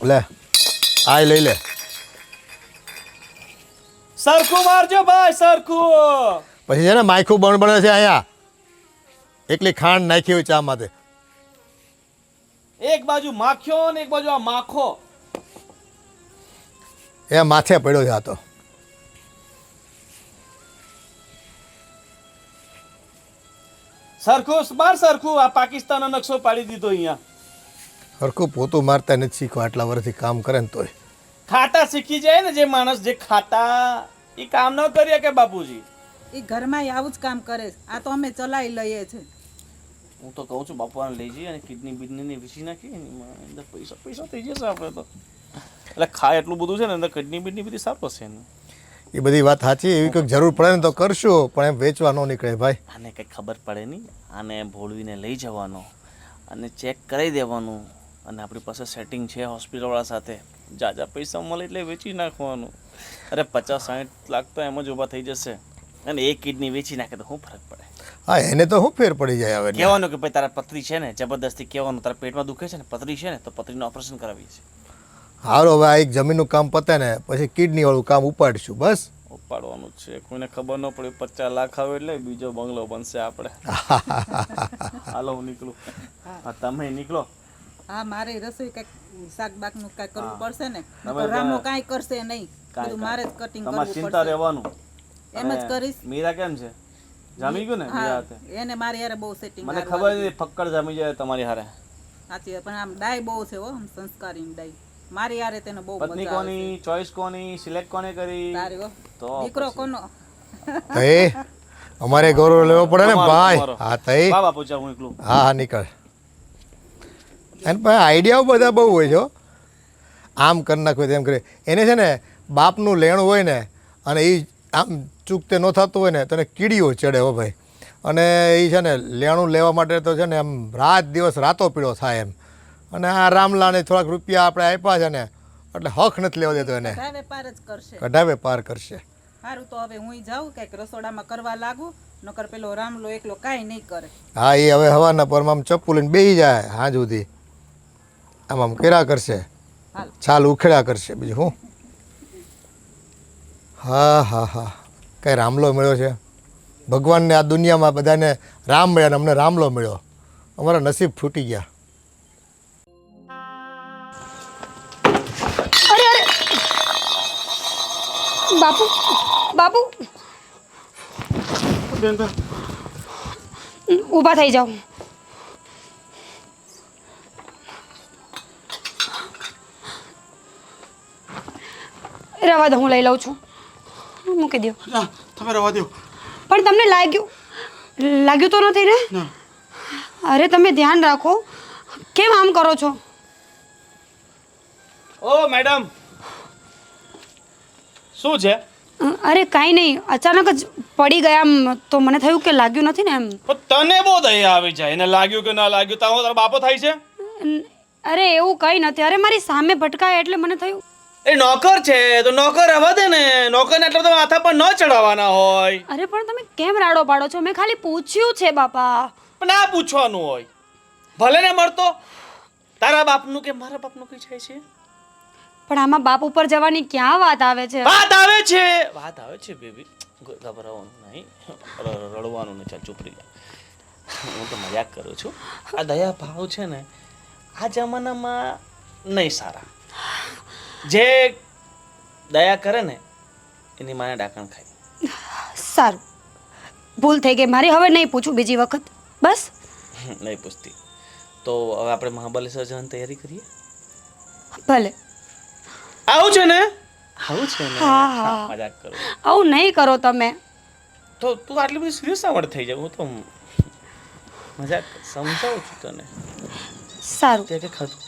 લે આ લઈ લે. સરખું મારજો ભાઈ, સરખું. પછી છે ને માયખું બણ બને છે અહીંયા. એકલી ખાંડ નાખી હોય ચા માટે. એક બાજુ માખ્યો ને એક બાજુ આ માખો. એ માથે પડ્યો છે આ તો. સરખું માર, સરખું. આ પાકિસ્તાનનો નકશો પાડી દીધો અહીંયા. હરખું પોતું મારતા નથી શીખવા આટલા વર્ષથી કામ કરે ને તોય. ખાતા શીખી જાય ને જે માણસ, જે ખાતા એ કામ ન કરીએ કે બાપુજી? એ ઘરમાં આવું જ કામ કરે છે. આ તો અમે ચલાવી લઈએ છે. હું તો કહું છું બાપુને લઈ જઈએ અને કિડની બિડની વીસી નાખીએ ને એમાં અંદર પૈસા પૈસા થઈ જશે આપણે તો. એટલે ખાય એટલું બધું છે ને અંદર કિડની બિડની બધી સાફ હશે ને. એ બધી વાત સાચી. એવી કંઈક જરૂર પડે ને તો કરશું, પણ એમ વેચવા ન નીકળે ભાઈ. આને કંઈ ખબર પડે નહીં. આને ભોળવીને લઈ જવાનો અને ચેક કરાવી દેવાનું, અને આપણી પાસે સેટિંગ છે હોસ્પિટલવાળા સાથે. જાજા પૈસા મળે એટલે વેચી નાખવાનું. અરે 50-60 લાખ તો એમ જ ઊભા થઈ જશે. અને એક કિડની વેચી નાખે તો શું ફરક પડે? હા એને તો શું ફેર પડી જાય હવે. કહેવાનું કે ભાઈ તારા પથરી છે ને, જબરદસ્તી કહેવાનું તારા પેટમાં દુખે છે ને, પથરી છે ને, તો પથરીનું ઓપરેશન કરાવીએ છીએ. હારો હવે આ એક જમીનનું કામ પતે ને પછી કિડની વાળું કામ ઉપાડીશું બસ. ઉપાડવાનું જ છે. કોઈને ખબર ન પડે 50 લાખ આવે એટલે બીજો બંગલો બનશે આપણે. હાલો હું નીકળું. હા તમે નીકળો. હા, મારે રસોઈ કઈક શાક બાકનું કઈ કરવું પડશે ને. તમે રામો કાંઈ કરશે નહીં. બધું મારે જ કટિંગ તમારે કરવું ચિંતા પડશે. રહેવાનું. એમ જ કરીશ. મીરા કેમ છે? જામી ગયું ને મીરા હા, હાથે? એને મારી હારે બહુ સેટિંગ. મને ખબર નથી ફક્કડ જામી જાય તમારી હારે. સાચી પણ આમ ડાય બહુ છે હો, આમ સંસ્કારી ડાય. મારી હારે તેને બહુ પત્ની મજા આવે કોની, ચોઈસ કોની, સિલેક્ટ કોને કરી? તારી હો. તો દીકરો પછી. કોનો? તઈ અમારે ગૌરવ લેવો પડે ને તમારો, ભાઈ. તમારો. હા તઈ. બા બાપુ ચાલ હું એકલું. હા હા નીકળ. એને પાસે આઈડિયાઓ બધા બહુ હોય છે હો. આમ કરી નાખવું તેમ કરે. એને છે ને બાપનું લેણું હોય ને અને એ આમ ચૂકતે ન થતું હોય ને તને કીડીઓ ચડે હો ભાઈ. અને એ છે ને લેણું લેવા માટે તો છે ને આમ રાત દિવસ રાતો પીળો થાય એમ. અને આ રામલાને થોડાક રૂપિયા આપણે આપ્યા છે ને એટલે હક નથી લેવા દેતો એને. કઢાવે પાર જ કરશે. કઢાવે પાર કરશે. સારું તો હવે હું જાઉં કંઈક રસોડામાં કરવા લાગુ. નકર પેલો રામલો એકલો કાંઈ નહીં કરે. હા એ હવે હવાના પરમાં આમ ચપ્પુ લઈને બેસી જાય હાં સુધી. આમ આમ કર્યા કરશે, હાલ. છાલ ઉખેડા કરશે બીજું શું. હા હા હા કઈ રામલો મળ્યો છે. ભગવાનને આ દુનિયામાં બધાને રામ મળ્યા અને અમને રામલો મળ્યો. અમારા નસીબ ફૂટી ગયા. અરે અરે બાપુ બાપુ ઊભા થઈ જાઓ. રવા દો, હું લઈ લઉં છું. મૂકી દો. ના તમે રવા દો. પણ તમને લાગ્યું તો નથી ને? ના. અરે તમે ધ્યાન રાખો. કેમ આમ કરો છો? ઓ મેડમ, શું છે? અરે કાંઈ નહીં, અચાનક જ પડી ગયા આમ, તો મને થયું કે લાગ્યું નથી ને એમ. પણ તને બહુ દયા આવી જાય, એને લાગ્યું કે ના લાગ્યું, તારો બાપો થાય છે. અરે એવું કંઈ નથી. અરે મારી સામે ભટકાય એટલે મને થયું. એ નોકર છે તો નોકર રહેવા દે ને, નોકરને એટલે તો માથા પર ન ચડાવવાના હોય. અરે પણ તમે કેમ રાડો પાડો છો? મેં ખાલી પૂછ્યું છે બાપા. પણ આ પૂછવાનું હોય, ભલે ને મળતો તારા બાપનું કે મારા બાપનું કઈ જાય છે. પણ આમાં બાપ ઉપર જવાની ક્યાં વાત આવે છે? વાત આવે છે બેબી, ગભરાવાનું નહીં, રડવાનું નહીં. ચાલ ચૂપ રહી જા, હું તો મજાક કરું છું. આ દયા ભાવ છે ને આ જમાનામાં નહીં સારા. જે દયા કરે ને એની માને ડાકણ ખાય. સારું, ભૂલ થઈ ગઈ મારી. હવે નહીં પૂછું બીજી વખત, બસ. નહીં પૂછતી તો હવે આપણે મહાબલેશ્વર જવાની તૈયારી કરીએ. ભલે. આવું છે ને? આવું છે ને? હા હા, મજાક કરું. આવું નહીં કરો તમે. તો તું આટલી બધી સિરિયસ શા માટે થઈ જાય? હું તો મજાક સમજાવું છું તને. સારું, તે કે ખાધું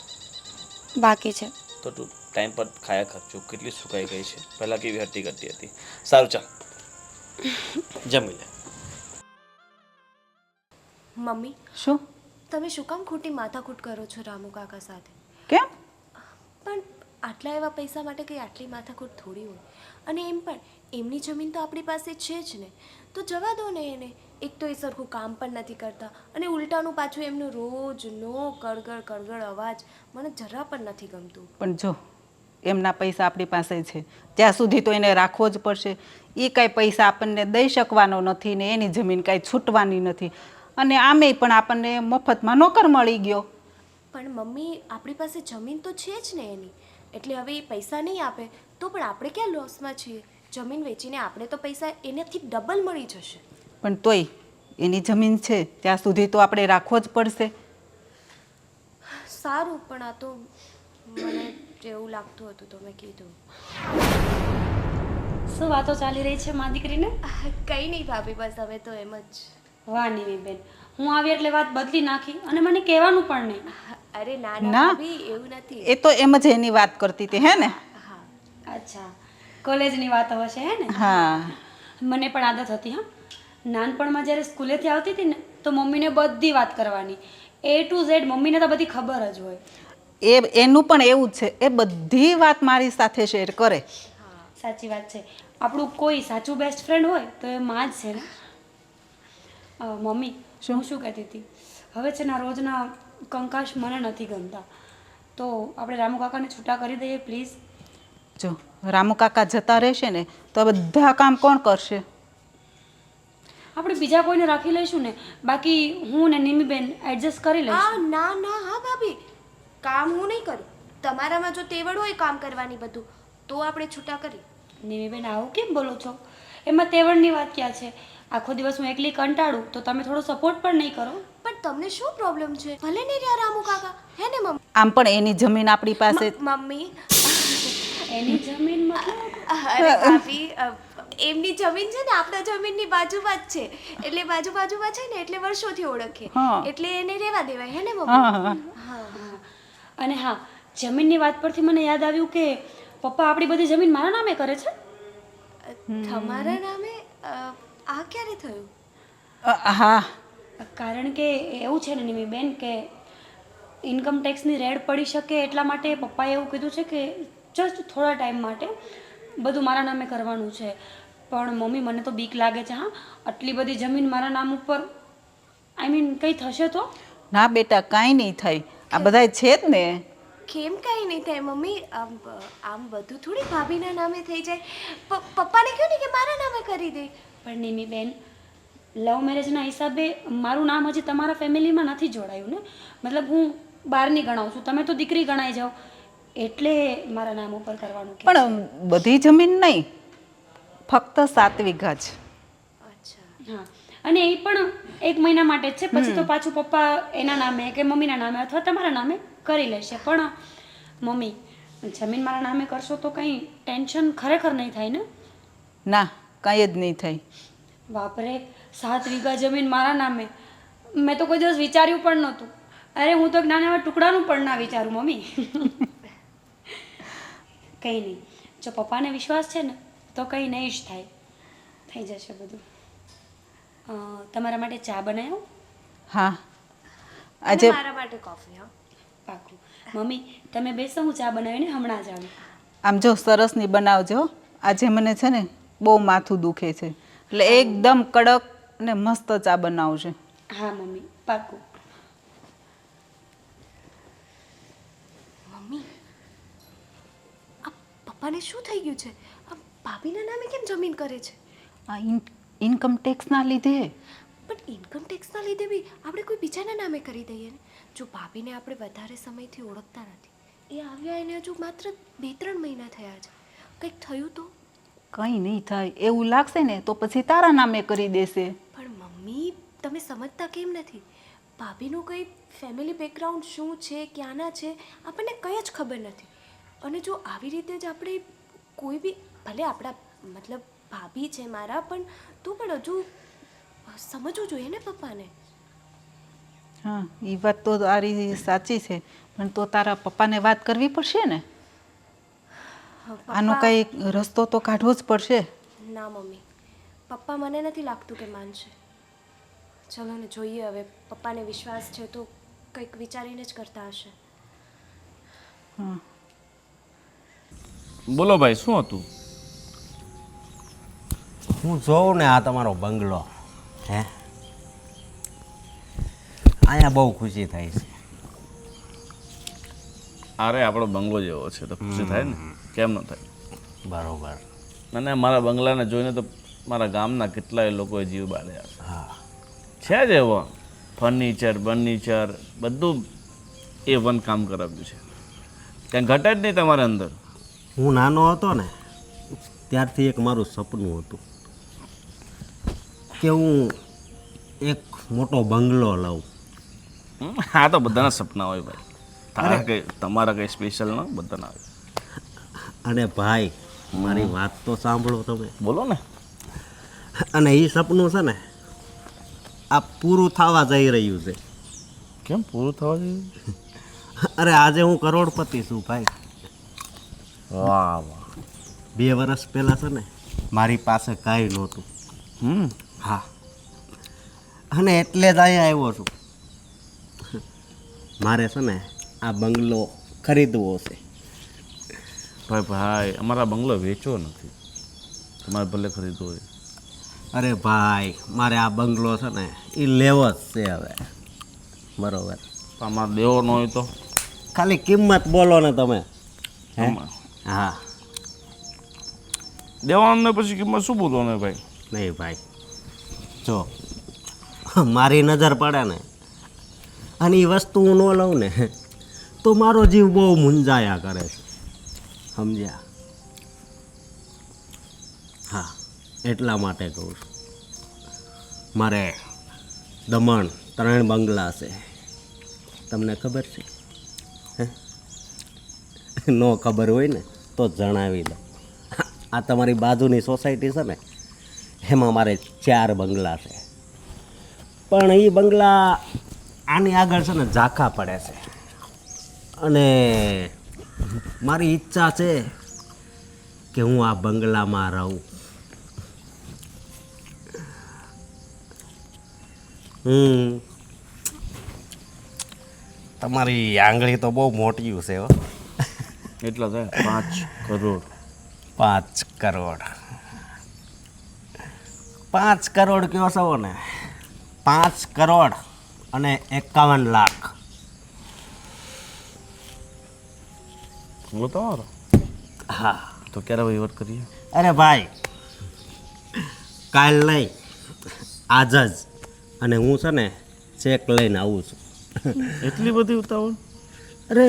બાકી છે. તો તું ટાઈમ પર ખાયા ખર્ચું. કેટલી સુકાઈ ગઈ છે, પહેલાં કેવી હટ્ટી કરતી હતી. સારું ચાલ જમી લે. મમ્મી, શું? તમે શું કામ ખોટી માથાકૂટ કરો છો રામુ કાકા સાથે? કેમ? પણ આટલા એવા પૈસા માટે કંઈ આટલી માથાકૂટ થોડી હોય. અને એમ પણ એમની જમીન તો આપણી પાસે છે જ ને, તો જવા દો ને એને. એક તો એ સરખું કામ પણ નથી કરતા, અને ઉલટાનું પાછું એમનું રોજનો કળગળ અવાજ મને જરા પણ નથી ગમતું. પણ જો એમના પૈસા આપણી પાસે છે ત્યાં સુધી તો એને રાખવો જ પડશે. એ કાંઈ પૈસા આપણને દઈ શકવાનો નથી ને એની જમીન કાંઈ છૂટવાની નથી. અને આમેય પણ આપણને મફતમાં નોકર મળી ગયો. પણ મમ્મી, આપણી પાસે જમીન તો છે જ ને એની. એટલે હવે એ પૈસા નહીં આપે તો પણ આપણે ક્યાં લોસમાં છીએ? જમીન વેચીને આપણે તો પૈસા એનાથી ડબલ મળી જશે. પણ તોય એની જમીન છે ત્યાં સુધી તો આપણે રાખવો જ પડશે. સારું, પણ આ તો મને જેવું લાગતું હતું તો મેં કીધું. શું વાતો ચાલી રહી છે મા દીકરીને? કંઈ નહીં ભાભી, બસ હવે તો એમ જ. વાહ નિમી બેન, હું આવી એટલે વાત બદલી નાખી અને મને કહેવાનું પણ નહીં. અરે ના ના. ના ભાભી, એવું નથી. એ તો એમ જ એની વાત કરતી હતી, હે ને? હા. અચ્છા, કોલેજની વાતો હશે હે ને? હા. મને પણ આદત હતી. હા, નાનપણમાં જ્યારે સ્કૂલેથી આવતી હતી ને તો મમ્મીને બધી વાત કરવાની. A to Z મમ્મીને તો બધી ખબર જ હોય. એનું પણ એવું જ છે, એ બધી વાત મારી સાથે શેર કરે. સાચી વાત છે. આપણું કોઈ સાચું બેસ્ટ ફ્રેન્ડ હોય તો એ માં જ છે ને. મમ્મી, હું શું કહેતી હતી, હવે છે ને આ રોજના કંકાશ મને નથી ગમતા, તો આપણે રામુ કાકાને છૂટા કરી દઈએ પ્લીઝ. જો રામુ કાકા જતા રહેશે ને તો આ બધા કામ કોણ કરશે? આપણે બીજા કોઈને રાખી લઈશું ને, બાકી હું ને નિમીબેન એડજસ્ટ કરી લઈશું. ના ના, હા ભાભી, કામ હું નહીં કરું. તમારામાં જો તેવડ હોય કામ કરવાની બધું, તો આપણે છૂટા કરી. નિમીબેન આવું કેમ બોલો છો? એમાં તેવડની વાત ક્યાં છે? આખો દિવસ હું એકલી કંટાળું તો તમે થોડો સપોર્ટ પણ નહીં કરો. પણ તમને શું પ્રોબ્લેમ છે? ભલે નહીં રહ્યા રામુ કાકા, હે ને મમ્મી? આમ પણ એની જમીન આપણી પાસે. મમ્મી, એની જમીન મતલબ? અરે ભાભી, એમની જમીન છે ને આપણા જમીનની બાજુમાં જ છે. એટલે બાજુમાં છે ને એટલે વર્ષોથી ઓળખે. હા. એટલે એને રહેવા દેવાય, હે ને હા મમ્મી? હા. અને હા, જમીનની વાત પરથી મને યાદ આવ્યું કે પપ્પા આપણી બધી જમીન મારા નામે કરે છે. તમારા નામે? આ ક્યારે થયું? હા. કારણ કે એવું છે ને નિમીબેન કે ઇન્કમ ટેક્સની રેડ પડી શકે એટલા માટે પપ્પાએ એવું કીધું છે કે જસ્ટ થોડા ટાઈમ માટે બધું મારા નામે કરવાનું છે. પણ મમ્મી મને તો બીક લાગે છે. હા, આટલી બધી જમીન મારા નામ ઉપર, આઈ મીન કંઈ થશે તો? ના બેટા, કાંઈ નહીં થાય. આ બધાય છે જ ને. કેમ કાંઈ નહીં થાય મમ્મી? આમ બધું થોડી ભાભીના નામે થઈ જાય. પપ્પાને કહો ને કે મારા નામે કરી દે. પણ નિમીબેન, લવ મેરેજના હિસાબે મારું નામ હજી તમારા ફેમિલીમાં નથી જોડાયું ને, મતલબ હું બહારની ગણાવું છું, તમે તો દીકરી ગણાઈ જાઓ, એટલે મારા નામ ઉપર કરવાનું કે પણ બધી જમીન નહીં, ફક્ત 7 વીઘા જ. અચ્છા. હા, અને એ પણ 1 મહિના માટે જ છે, પછી તો પાછું પપ્પા એના નામે કે મમ્મીના નામે અથવા તમારા નામે કરી લેશે. પણ મમ્મી, જમીન મારા નામે કરશો તો કંઈ ટેન્શન ખરેખર નહીં થાય ને? ના, કાંઈ જ નહીં થાય. બાપરે, 7 વીઘા જમીન મારા નામે, મેં તો કોઈ દિવસ વિચાર્યું પણ નહોતું. અરે હું તો નાના એવા ટુકડાનું પણ ના વિચારું મમ્મી. કંઈ નહીં, જો પપ્પાને વિશ્વાસ છે ને તો કંઈ નહીં જ થાય, થઈ જશે બધું. તમારા માટે ચા બનાવ્યો? હા, અને આજે મારા માટે કોફી. હા, પાકું. મમ્મી તમે બેસો, હું ચા બનાવીને હમણાં જ આવું. આમ જો સરસની બનાવજો. આજે મને છે ને બહુ માથું દુખે છે, એટલે એકદમ કડક ને મસ્ત ચા બનાવશે. હા મમ્મી, પાકું. મમ્મી, આ પપ્પાને શું થઈ ગયું છે? આ ભાભીના નામે કેમ જમીન કરે છે? આ ઇન્કમ ટેક્સના લીધે. પણ ઇન્કમ ટેક્સના લીધે બી આપણે કોઈ બીજાના નામે કરી દઈએ ને. જો ભાભીને આપણે વધારે સમયથી ઓળખતા નથી, એ આવ્યા એને હજુ માત્ર 2-3 મહિના થયા છે, કંઈક થયું તો? કંઈ નહીં થાય. એવું લાગશે ને તો પછી તારા નામે કરી દેશે. પણ મમ્મી, તમે સમજતા કેમ નથી? ભાભીનું કંઈ ફેમિલી બેકગ્રાઉન્ડ શું છે, ક્યાંના છે, આપણને કંઈ જ ખબર નથી. અને જો આવી રીતે જ આપણે કોઈ બી, ભલે આપણા મતલબ ભાભી છે મારા, પણ તું પણ હજુ સમજવું જોઈએ ને પપ્પાને. હા, એ વાત તો તારી સાચી છે, પણ તો તારા પપ્પાને વાત કરવી પડશે ને. આનો કંઈ રસ્તો તો કાઢવો જ પડશે. ના મમ્મી, પપ્પા મને નથી લાગતું કે માનશે. ચલો ને જોઈએ, હવે પપ્પાને વિશ્વાસ છે તો કંઈક વિચારીને જ કરતા હશે. બોલો ભાઈ, શું હતું? હું જોઉં ને આ તમારો બંગલો, હે, અહીંયા બહુ ખુશી થાય છે. અરે આપણો બંગલો જેવો છે તો ખુશી થાય ને, કેમ ન થાય? બરોબર. અને મારા બંગલાને જોઈને તો મારા ગામના કેટલાય લોકોએ જીવ બાળ્યા છે જ એવો. ફર્નિચર બધું A1 કામ કરાવ્યું છે, ત્યાં ઘટે જ નહીં તમારા અંદર. હું નાનો હતો ને ત્યારથી એક મારું સપનું હતું કે હું એક મોટો બંગલો લઉં. હા, તો બધાના સપના હોય ભાઈ, તમારા કંઈ સ્પેશિયલ ન બધાના હોય. અને ભાઈ, મારી વાત તો સાંભળો તમે. બોલો ને. અને એ સપનું છે ને આ પૂરું થવા જઈ રહ્યું છે. કેમ પૂરું થવા જોઈએ? અરે આજે હું કરોડપતિ છું ભાઈ. વાહ વાહ. 2 વર્ષ પહેલાં છે ને મારી પાસે કાંઈ નહોતું. હા, અને એટલે જ અહીંયા આવ્યો છું. મારે છે ને આ બંગલો ખરીદવો છે. ભાઈ અમારા બંગલો વેચવો નથી, તમારે ભલે ખરીદવો હોય. અરે ભાઈ, મારે આ બંગલો છે ને એ લેવો જ છે હવે. બરોબર. અમારે દેવો ન હોય તો ખાલી કિંમત બોલો ને તમે. હે? હા. દેવાનું ને પછી કિંમત શું બોલવાનું ભાઈ? નહીં ભાઈ, જો મારી નજર પડે ને અને એ વસ્તુ હું ન લઉં ને તો મારો જીવ બહુ મૂંઝાયા કરે છે, સમજ્યા? હા, એટલા માટે કહું છું. મારે દમણ 3 બંગલા છે, તમને ખબર છે? હે? ન ખબર હોય ને તો જણાવી દો. આ તમારી બાજુની સોસાયટી છે ને એમાં મારે 4 બંગલા છે, પણ એ બંગલા આની આગળ છે ને ઝાંખા પડે છે. અને મારી ઈચ્છા છે કે હું આ બંગલામાં રહું. તમારી આંગળી તો બહુ મોટી છે હો. એટલા થાય 5 કરોડ. 5 કરોડ 5 કરોડ કયો છો ને? 5 કરોડ અને 51 લાખ. બોલો તમારો. હા. તો ક્યારે વહીવટ કરીએ? અરે ભાઈ, કાલ નહીં, આજ જ. અને હું છે ને ચેક લઈને આવું છું. એટલી બધી ઉતાવળ? અરે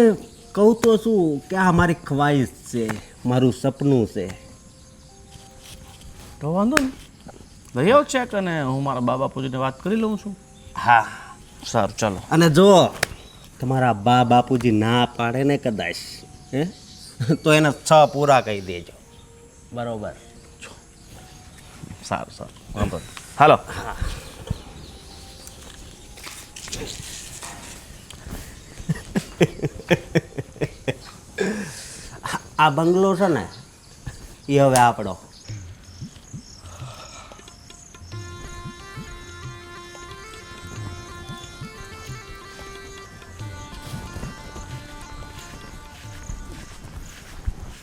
કહું તો શું કે આ મારી ખ્વાહિશ છે, મારું સપનું છે. તો વાંધો નહીં, લઈ આવો ચેક અને હું મારા બા બાપુજીને વાત કરી લઉં છું. હા, સારું ચાલો. અને જો તમારા બા બાપુજી ના પાડે ને કદાચ હે તો એને 6 પૂરા કહી દેજો. બરોબર? સારું સારું, વાંધો નહીં. હાલો. આ બંગલો છે ને એ હવે આપણો.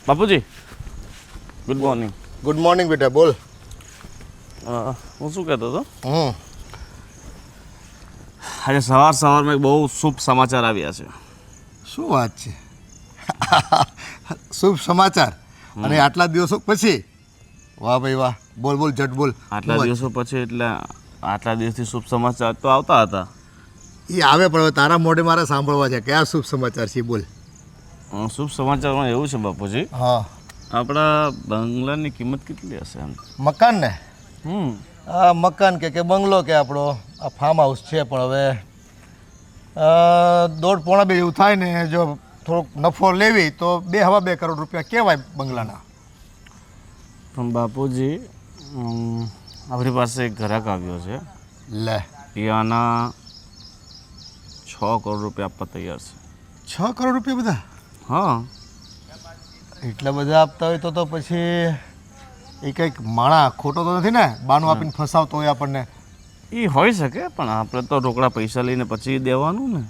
બાપુજી, ગુડ મોર્નિંગ. ગુડ મોર્નિંગ બેટા, બોલ. હું શું કહેતો હતો, હમ આજે સવારમાં એક બહુ શુભ સમાચાર આવ્યા છે. શું વાત છે? શુભ સમાચાર? અને આટલા દિવસો પછી? વાહ ભાઈ વાહ, બોલ બોલ જટ બોલ. આટલા દિવસો પછી એટલે આટલા દિવસથી શુભ સમાચાર તો આવતા હતા. એ આવે પણ હવે તારા મોઢે મારે સાંભળવા છે. કયા શુભ સમાચાર છે બોલ. શુભ સમાચારમાં એવું છે બાપુજી, હા, આપણા બંગલાની કિંમત કેટલી હશે એમ? મકાન ને? હમ મકાન કે બંગલો કે આપણો આ ફાર્મ હાઉસ છે, પણ હવે 1.5-2 એવું થાય ને. જો થોડોક નફો લેવી તો 2-2 કરોડ રૂપિયા કહેવાય બંગલાના. પણ બાપુજી, આપણી પાસે એક ગ્રાહક આવ્યો છે, લે, એ આના 6 કરોડ રૂપિયા આપવા તૈયાર છે. 6 કરોડ રૂપિયા બધા? હા. એટલા બધા આપતા હોય તો પછી એ કંઈક માણા ખોટો તો નથી ને, બાનું આપીને ફસાવતો હોય આપણને? એ હોઈ શકે, પણ આપણે તો રોકડા પૈસા લઈને પછી દેવાનું ને.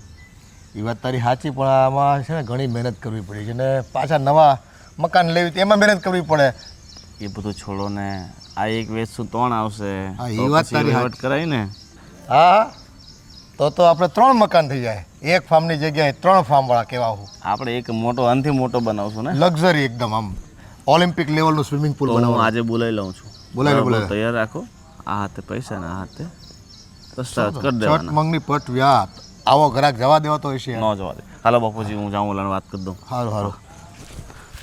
એ વાત તારી સાચી, પણ આમાં છે ને ઘણી મહેનત કરવી પડી છે ને પાછા નવા મકાન લેવી તો એમાં મહેનત કરવી પડે. એ બધું છોડો ને, આ એક વેચશું 3 આવશે. હા, એ તો વાત પછી તારી વહીવટ સાચી. કરાય ને. હા, તો આપણે 3 મકાન થઈ જાય. એક ફાર્મની જગ્યાએ 3 ફાર્મવાળા કહેવા હું. આપણે એક મોટો આનથી મોટો બનાવશું ને. લક્ઝરી એકદમ, આમ ઓલિમ્પિક લેવલનું સ્વિમિંગ પુલ તો હું બનાવવાનું. આજે બોલાવી લઉં છું. બોલાવી લે, બરાબર, બોલાવી લે. તૈયાર રાખો. આ હાથે પૈસા ને આ હાથે દસ્તાવેજ કરી ચટ દેવાના. મંગની પટ વ્યાત. આવો ગ્રાહક જવા દેવા તો હશે. ન જવા દે. હાલો બાપુજી, હું જાઉં ઓલાને વાત કરી દઉં. સારું સારું.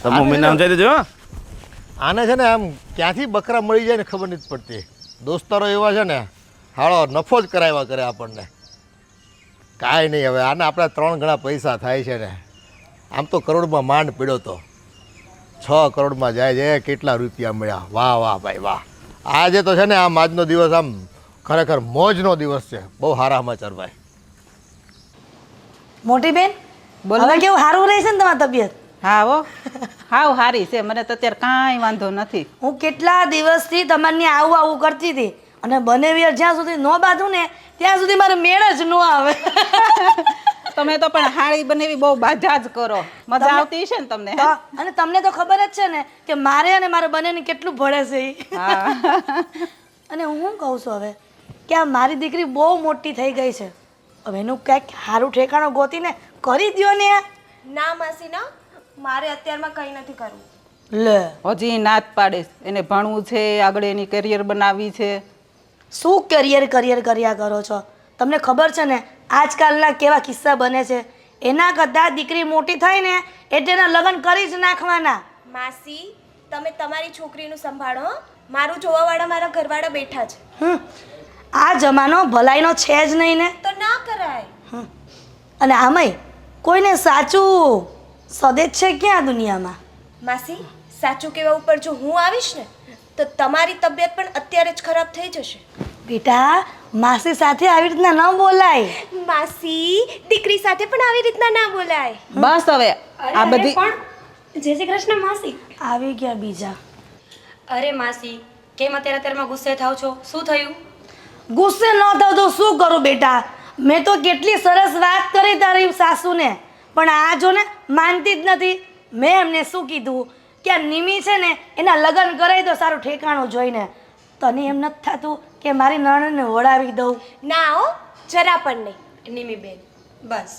તમે મમ્મીને સમજાવી દેજો. હા, આને છે ને આમ ક્યાંથી બકરા મળી જાય ને ખબર નથી પડતી. દોસ્તારો એવા છે ને, હાળો નફો જ કરાવ્યા કરે આપણને. કાંઈ નહીં, હવે આને આપણા 3 ગણા પૈસા થાય છે ને. આમ તો કરોડમાં માંડ પીડ્યો તો 6 કરોડમાં જાય છે. કેટલા રૂપિયા મળ્યા! વાહ વાહ ભાઈ વાહ. આજે તો છે ને આમ આજનો દિવસ આમ ખરેખર મોજનો દિવસ છે. બહુ સારા સમાચાર ભાઈ. મોટી બેન, બોલો. હવે કેવું સારું રહેશે ને તમારી તબિયત? હા હો, હાવ હારી છે, મને તો અત્યારે કાંઈ વાંધો નથી. હું કેટલા દિવસથી તમારની આવું આવું કરતી હતી, અને બનેવી જ્યાં સુધી ન બાંધું ને ત્યાં સુધી મારે મેળ જ ન આવે. તમે તો પણ હાળી બનેવી બહુ બાજા જ કરો. મજા આવતી છે ને તમને? હે? હા, અને તમને તો ખબર જ છે ને કે મારે અને મારા બંનેને કેટલું ભળે છે ઈ. હા. અને હું શું કહું છું હવે કે આ મારી દીકરી બહુ મોટી થઈ ગઈ છે, હવે એનું કંઈક સારું ઠેકાણું ગોતીને કરી દ્યો ને. ના માસી ના, મારે અત્યારમાં કંઈ નથી કરવું. લે, હજી નાત પાડીશ. એને ભણવું છે, આગળ એની કરિયર બનાવવી છે. શું કરિયર કર્યા કરો છો? તમને ખબર છે ને આજકાલના કેવા કિસ્સા બને છે? એના કરતાં દીકરી મોટી થાય ને એટલે એના લગ્ન કરી જ નાખવાના. માસી, તમે તમારી છોકરીનું સંભાળો હો. મારું જોવાવાળા મારા ઘરવાળા બેઠા છે. આ જમાનો ભલાઈનો છે જ નહીં ને. તો ના કરાય. અને આમાંય કોઈને સાચું સદે જ છે ક્યાં દુનિયામાં? માસી, સાચું કહેવા ઉપર જો હું આવીશ ને તો તમારી તબિયત પણ અત્યારે જ ખરાબ થઈ જશે. બેટા, માસી સાથે આવી રીતના ન બોલાય. માસી, દીકરી સાથે પણ આવી રીતના ના બોલાય. બસ હવે આ બધી જય શ્રી કૃષ્ણ માસી. આવી ગયા બીજા. અરે માસી, કેમ અત્યારમાં ગુસ્સે થાવ છો? શું થયું? ગુસ્સે ન થાવ તો શું કરું બેટા? મેં તો કેટલી સરસ વાત કરી તારી સાસુને, પણ આ જો ને માનતી જ નથી. મેં એમને શું કીધું કે આ નિમી છે ને એના લગ્ન કરાવી દો સારું ઠેકાણું જોઈને. તને એમ નથી થતું કે મારી નણંદને વળાવી દઉં? ના હો, જરા પણ નહીં. નિમી બેન, બસ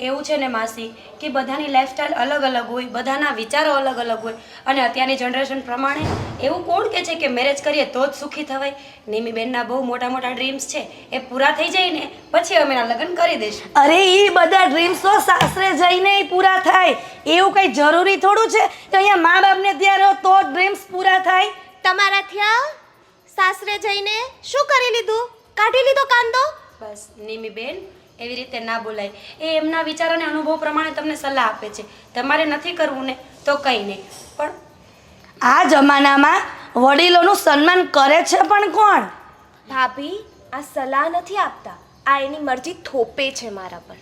એવું છે ને માસી કે બધાની લાઈફસ્ટાઈલ અલગ અલગ હોય, બધાના વિચારો અલગ અલગ હોય, અને અત્યારની જનરેશન પ્રમાણે એવું કોણ કહે છે કે મેરેજ કરીએ તો જ સુખી થવાય? નિમી બેનના બહુ મોટા મોટા ડ્રીમ્સ છે, એ પૂરા થઈ જાય ને પછી અમે એના લગ્ન કરી દઈશું. અરે એ બધા ડ્રીમ્સ તો સાસરે જઈને ય પૂરા થાય. એવું કઈ જરૂરી થોડું છે કે અહીંયા મા બાપને ત્યાં રહો તો ડ્રીમ્સ પૂરા થાય? તમારા થયા સાસરે જઈને શું કરી લીધું? કાઢી લીધો કાંદો? બસ નિમી બેન, એવી રીતે ના બોલાય. એ એમના વિચાર અને અનુભવ પ્રમાણે તમને સલાહ આપે છે. તમારે નથી કરવું ને તો કંઈ નહીં, પણ આ જમાનામાં વડીલોનું સન્માન કરે છે પણ કોણ? ભાભી, આ સલાહ નથી આપતા, આ એની મરજી થોપે છે મારા પર.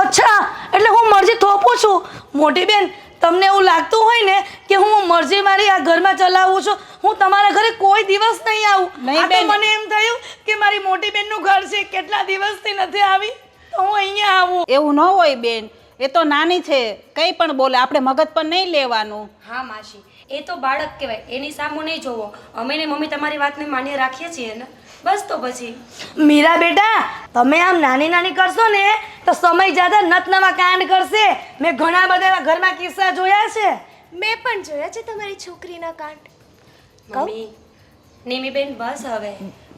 અચ્છા, એટલે હું મરજી થોપું છું? મોટી બેન, તમને એવું લાગતું હોય ને કે હું મરજી મારી આ ઘરમાં ચલાવું છું, હું તમારા ઘરે કોઈ દિવસ નહીં આવું. નહીં આ તો બેન. મને એમ થયું કે મારી મોટી બેનનું ઘર છે, કેટલા દિવસથી નથી આવી, તો હું અહીંયા આવું. એવું ન હોય બેન, એ તો નાની છે, કંઈ પણ બોલે, આપણે મગજ પર નહીં લેવાનું. હા માસી, એ તો બાળક કહેવાય, એની સામું નહીં જોવો. અમે ને મમ્મી તમારી વાતને માન્ય રાખીએ છીએ ને, બસ તો પછી. મીરા બેટા, તમે આમ નાની નાની કરશો ને તો સમય જાતા નત નવા કાંડ કરશે. મેં ઘણા બધા એવા ઘરમાં કિસ્સા જોયા છે. મેં પણ જોયા છે તમારી છોકરીના કાંડ. મમ્મી, નિમી બેન, બસ હવે.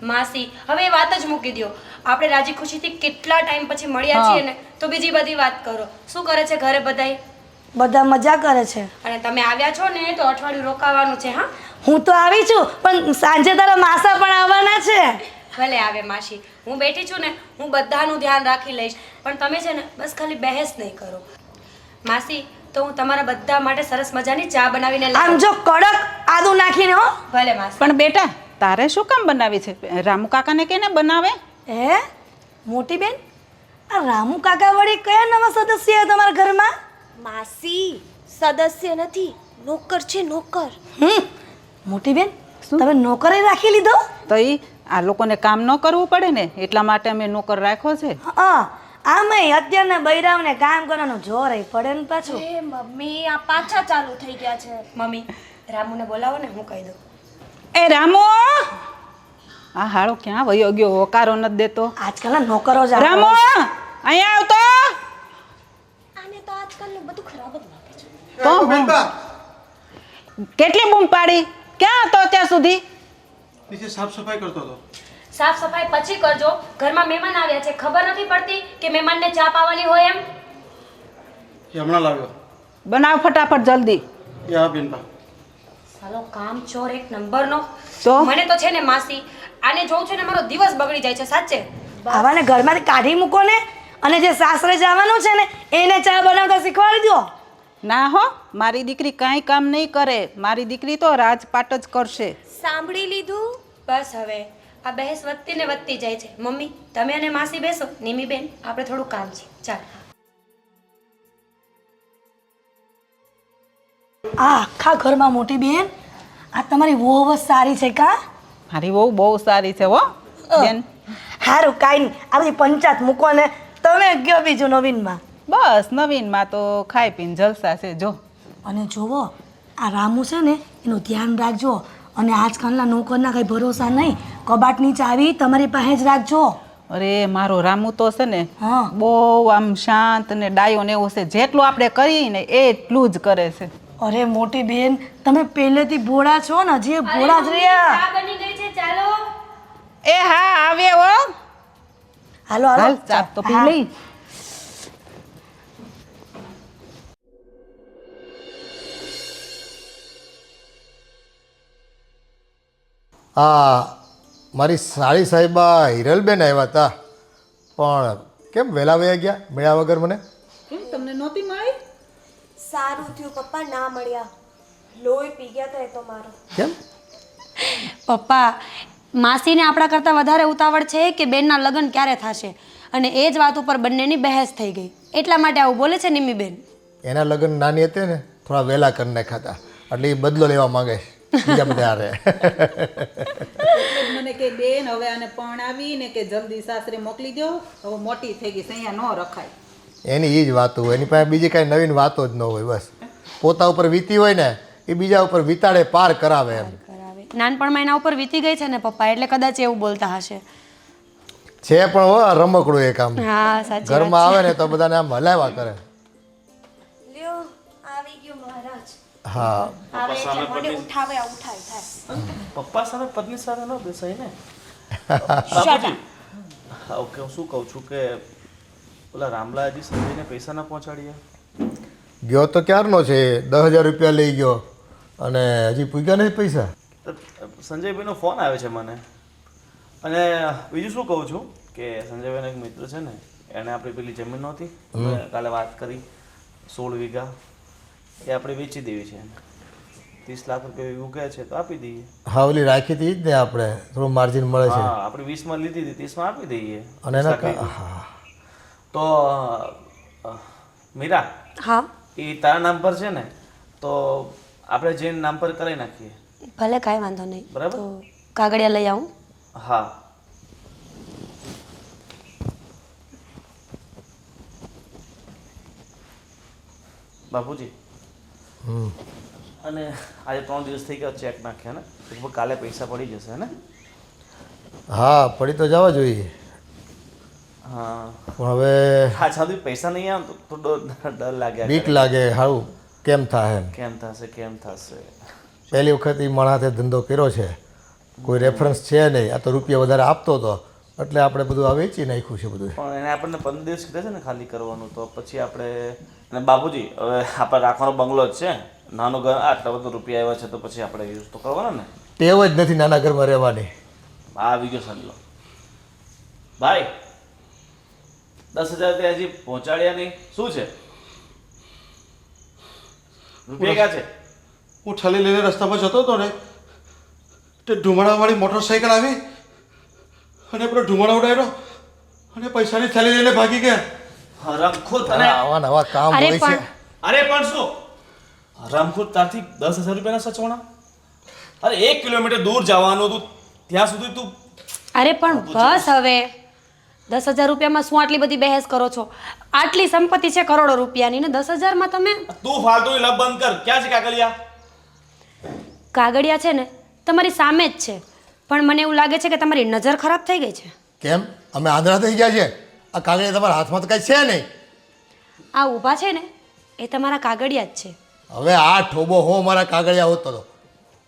માસી, હવે એ વાત જ મૂકી દો. આપણે રાજી ખુશીથી કેટલા ટાઈમ પછી મળ્યા છીએ ને, તો બીજી બધી વાત કરો. શું કરે છે ઘરે બધાય? બધા મજા કરે છે. અને તમે આવ્યા છો ને તો અઠવાડિયું રોકાવાનું છે. હા, હું તો આવી છું, પણ સાંજે તારા માસા પણ આવવાના છે. ભલે આવે માસી, હું બેઠી છું ને, હું બધાનું ધ્યાન રાખી લઈશ. પણ તમે છે ને બસ ખાલી બહેસ નહીં કરો. માસી, તો હું તમારા બધા માટે સરસ મજાની ચા બનાવીને આમ લાવું. જો કડક આદુ નાખીને હો. ભલે માસી. પણ બેટા, તારે શું કામ બનાવી છે? રામુ કાકાને કેને બનાવે? હે મોટી બેન, આ રામુ કાકા વળી કયા નવા સદસ્ય છે તમારા ઘરમાં? માસી, સદસ્ય નથી, નોકર છે, નોકર. મોટી બેન, તમે નોકરે રાખી લીધો? તો એ આ લોકોને કામ ન કરવું પડે ને, એટલા માટે અમે નોકર રાખ્યો છે. હા, આમાંય અત્યારના બૈરાઓને કામ કરવાનું જોર ય પડે ને પાછું. એ મમ્મી, આ પાછા ચાલુ થઈ ગયા છે. મમ્મી, રામુને બોલાવો ને, હું કહી દઉં. એ રામુ, આ હાળો ક્યાં વયો ગયો? હોકારો નથી દેતો. આજકાલના નોકરો જ આવા રામુ, હોય. અહીંયા આવતો. આને તો આજકાલનું બધું ખરાબ જ લાગે છે. તો હું કેટલી બૂમ પાડી, ક્યાં હતો અત્યાર સુધી? નીચે સાફ સફાઈ કરતો હતો. સાફ સફાઈ પછી કરજો. ઘરમાં મહેમાન આવ્યા છે, ખબર નથી પડતી કે મહેમાનને ચા પાવાની હોય એમ. એ હમણાં લાવ્યો. બનાવ ફટાફટ જલ્દી. એ હા બેનપા. સાલો કામ ચોર એક નંબરનો. તો? મને તો છે ને માસી, આને જોઉં છું ને મારો દિવસ બગડી જાય છે સાચે. આવાને ઘરમાંથી કાઢી મૂકો ને, અને જે સાસરે જવાનું છે ને એને ચા બનાવતા શીખવાડી દો. ના હો, મારી દીકરી કાંઈ કામ નહીં કરે. મારી દીકરી તો રાજપાટ જ કરશે. સાંભળી લીધું? બસ હવે આ બહેસ વધતી ને વધતી જાય છે. મમ્મી, તમે અને માસી બેસો. નિમી બેન, આપણે થોડું કામ છે. ચાલ. આ આખા ઘરમાં મોટી બેન, આ તમારી વહુ જ સારી છે કા? મારી વહુ બહુ સારી છે હો બેન. સારું, કાંઈ નહીં, આ બધી પંચાયત મૂકો ને તમે ગયો બીજું નવીનમાં. બસ નવીનમાં તો ખાઈ પીને જલસા છે જો. અને જોવો, આ રામુ છે ને એનું ધ્યાન રાખજો. અને આજકાલના નોકરના કંઈ ભરોસા નહીં, કબાટની ચાવી તમારી પાસે જ રાખજો. અરે મારો રામુ તો છે ને હા. બહુ આમ શાંત ને ડાયો ને એવો છે. જેટલું આપણે કરીએ ને એટલું જ કરે છે. અરે મોટી બેન, તમે પહેલેથી ભોળા છો ને, હજી એ ભોળા જ રહ્યા. ચા બની ગઈ છે, ચાલો. એ હા આવે હો. હાલો હાલ હાલો, ચા તો પી હા. લઈ. હા, મારી સાળી સાહેબા હિરલબેન આવ્યા હતા, પણ કેમ વહેલા વયા ગયા મળ્યા વગર મને? કેમ તમને નહોતી મળી? સારું થયું પપ્પા ના મળ્યા. લોહી પી ગયા હતા એ તો મારો. કેમ? પપ્પા, માસીને આપણા કરતાં વધારે ઉતાવળ છે કે બેનના લગ્ન ક્યારે થશે, અને એ જ વાત ઉપર બંનેની બહેસ થઈ ગઈ. એટલા માટે આવું બોલે છે નિમી બેન. એના લગ્ન નાની હતી ને થોડા વહેલા કરી નાખ્યા હતા, એટલે એ બદલો લેવા માંગે છે બીજા બધા હારે. મને કે બેન હવે આને પરણાવી ને કે જલ્દી સાસરે મોકલી દો, હવે મોટી થઈ ગઈ છે, અહીંયા ન રખાય. એની એ જ વાતો હોય, એની પાસે બીજી કાંઈ નવીન વાતો જ ન હોય. બસ પોતા ઉપર વીતી હોય ને એ બીજા ઉપર વિતાડે પાર કરાવે એમ. નાનપણમાં એના ઉપર વીતી ગઈ છે ને પપ્પા, એટલે કદાચ એવું બોલતા હશે. છે પણ હો રમકડું એક આમ હા, સાચી ઘરમાં આવે ને તો બધાને આમ હલાવ્યા કરે. લ્યો, આવી ગયો મહારાજ. હા આવે એટલે મને ઉઠાવે ઉઠાય થાય પપ્પા સામે પત્ની સાથે ન બેસાય ને બાપુજી ઓકે હું શું કહું છું કે ઓલા રામલા હજી સંજયને પૈસા ના પહોંચાડ્યા ગયો તો ક્યારનો છે 10,000 રૂપિયા લઈ ગયો અને હજી પૂગ્યા નથી પૈસા. તો સંજયભાઈનો ફોન આવે છે મને અને બીજું શું કહું છું કે સંજયભાઈનો એક મિત્ર છે ને એણે આપણી પેલી જમીન નહોતી મેં કાલે વાત કરી 16 વીઘા એ આપણે વેચી દેવી છે 30 લાખ રૂપિયા વીઘું કહે છે તો આપી દઈએ. હા ઓલી રાખી હતી જ ને આપણે થોડું માર્જિન મળે છે. હા આપણે 20 માં લીધી હતી 30 માં આપી દઈએ અને એના 30 લાખ હા તો મીરા હા એ તારા નામ પર છે ને તો આપણે જે નામ પર કરાવી નાખીએ. ભલે કાંઈ વાંધો નહીં. બરાબર. તો કાગળિયા લઈ આવું. હા બાપુજી અને આજે 3 દિવસ થઈ ગયા ચેક નાખ્યા ને લગભગ કાલે પૈસા પડી જશે ને. હા પડી તો જવા જોઈએ હા પણ હવે હા સાદું પૈસા નહીં આવે તો ડર લાગ્યા બીક કરે. લાગે સારું કેમ થાય એમ. કેમ થશે પહેલી વખત એ માણસે ધંધો કર્યો છે કોઈ રેફરન્સ છે નહીં. આ તો રૂપિયા વધારે આપતો હતો એટલે આપણે બધું આ વેચી નાખ્યું છે બધું. પણ એને આપણને 15 દિવસ કીધા છે ને ખાલી કરવાનું તો પછી આપણે અને બાપુજી હવે આપણે રાખવાનો બંગલો જ છે નાનું ઘર આટલા બધા રૂપિયા આવ્યા છે તો પછી આપણે યુઝ તો કરવાનો ને. ટેવ જ નથી નાના ઘરમાં રહેવાની. આવી ગયો સમજો ભાઈ 10,000 હજી પહોંચાડ્યા નહીં શું છે રૂપિયા ક્યાં છે? હું ઠાલી લઈને રસ્તામાં જતો હતો ને તે ધુમાડાવાળી મોટરસાઇકલ આવી અને પેલો ધુમાડો ઉડાડ્યો અને પૈસાની થેલી લઈને ભાગી ગયા. હરામખોર તને આવા નવા કામ અરે હોય છે. પણ અરે પણ શું હરામખોર તારથી 10,000 રૂપિયાના સચવાણા? અરે 1 કિલોમીટર દૂર જવાનું હતું ત્યાં સુધી તું અરે પણ બસ હવે 10,000 રૂપિયામાં શું આટલી બધી બહેસ કરો છો? આટલી સંપત્તિ છે કરોડો રૂપિયાની ને 10,000માં તમે તું ફાલતુની લપ બંધ કર. ક્યાં છે કાગળિયા? કાગળિયા છે ને તમારી સામે જ છે પણ મને એવું લાગે છે કે તમારી નજર ખરાબ થઈ ગઈ છે. કેમ અમે આંધળા થઈ ગયા છે? આ કાગળિયા તમારા હાથમાં તો કાંઈ છે નહીં. આ ઊભા છે ને એ તમારા કાગળિયા જ છે. હવે આ ઠોબો હું મારા કાગળિયા હોતો હતો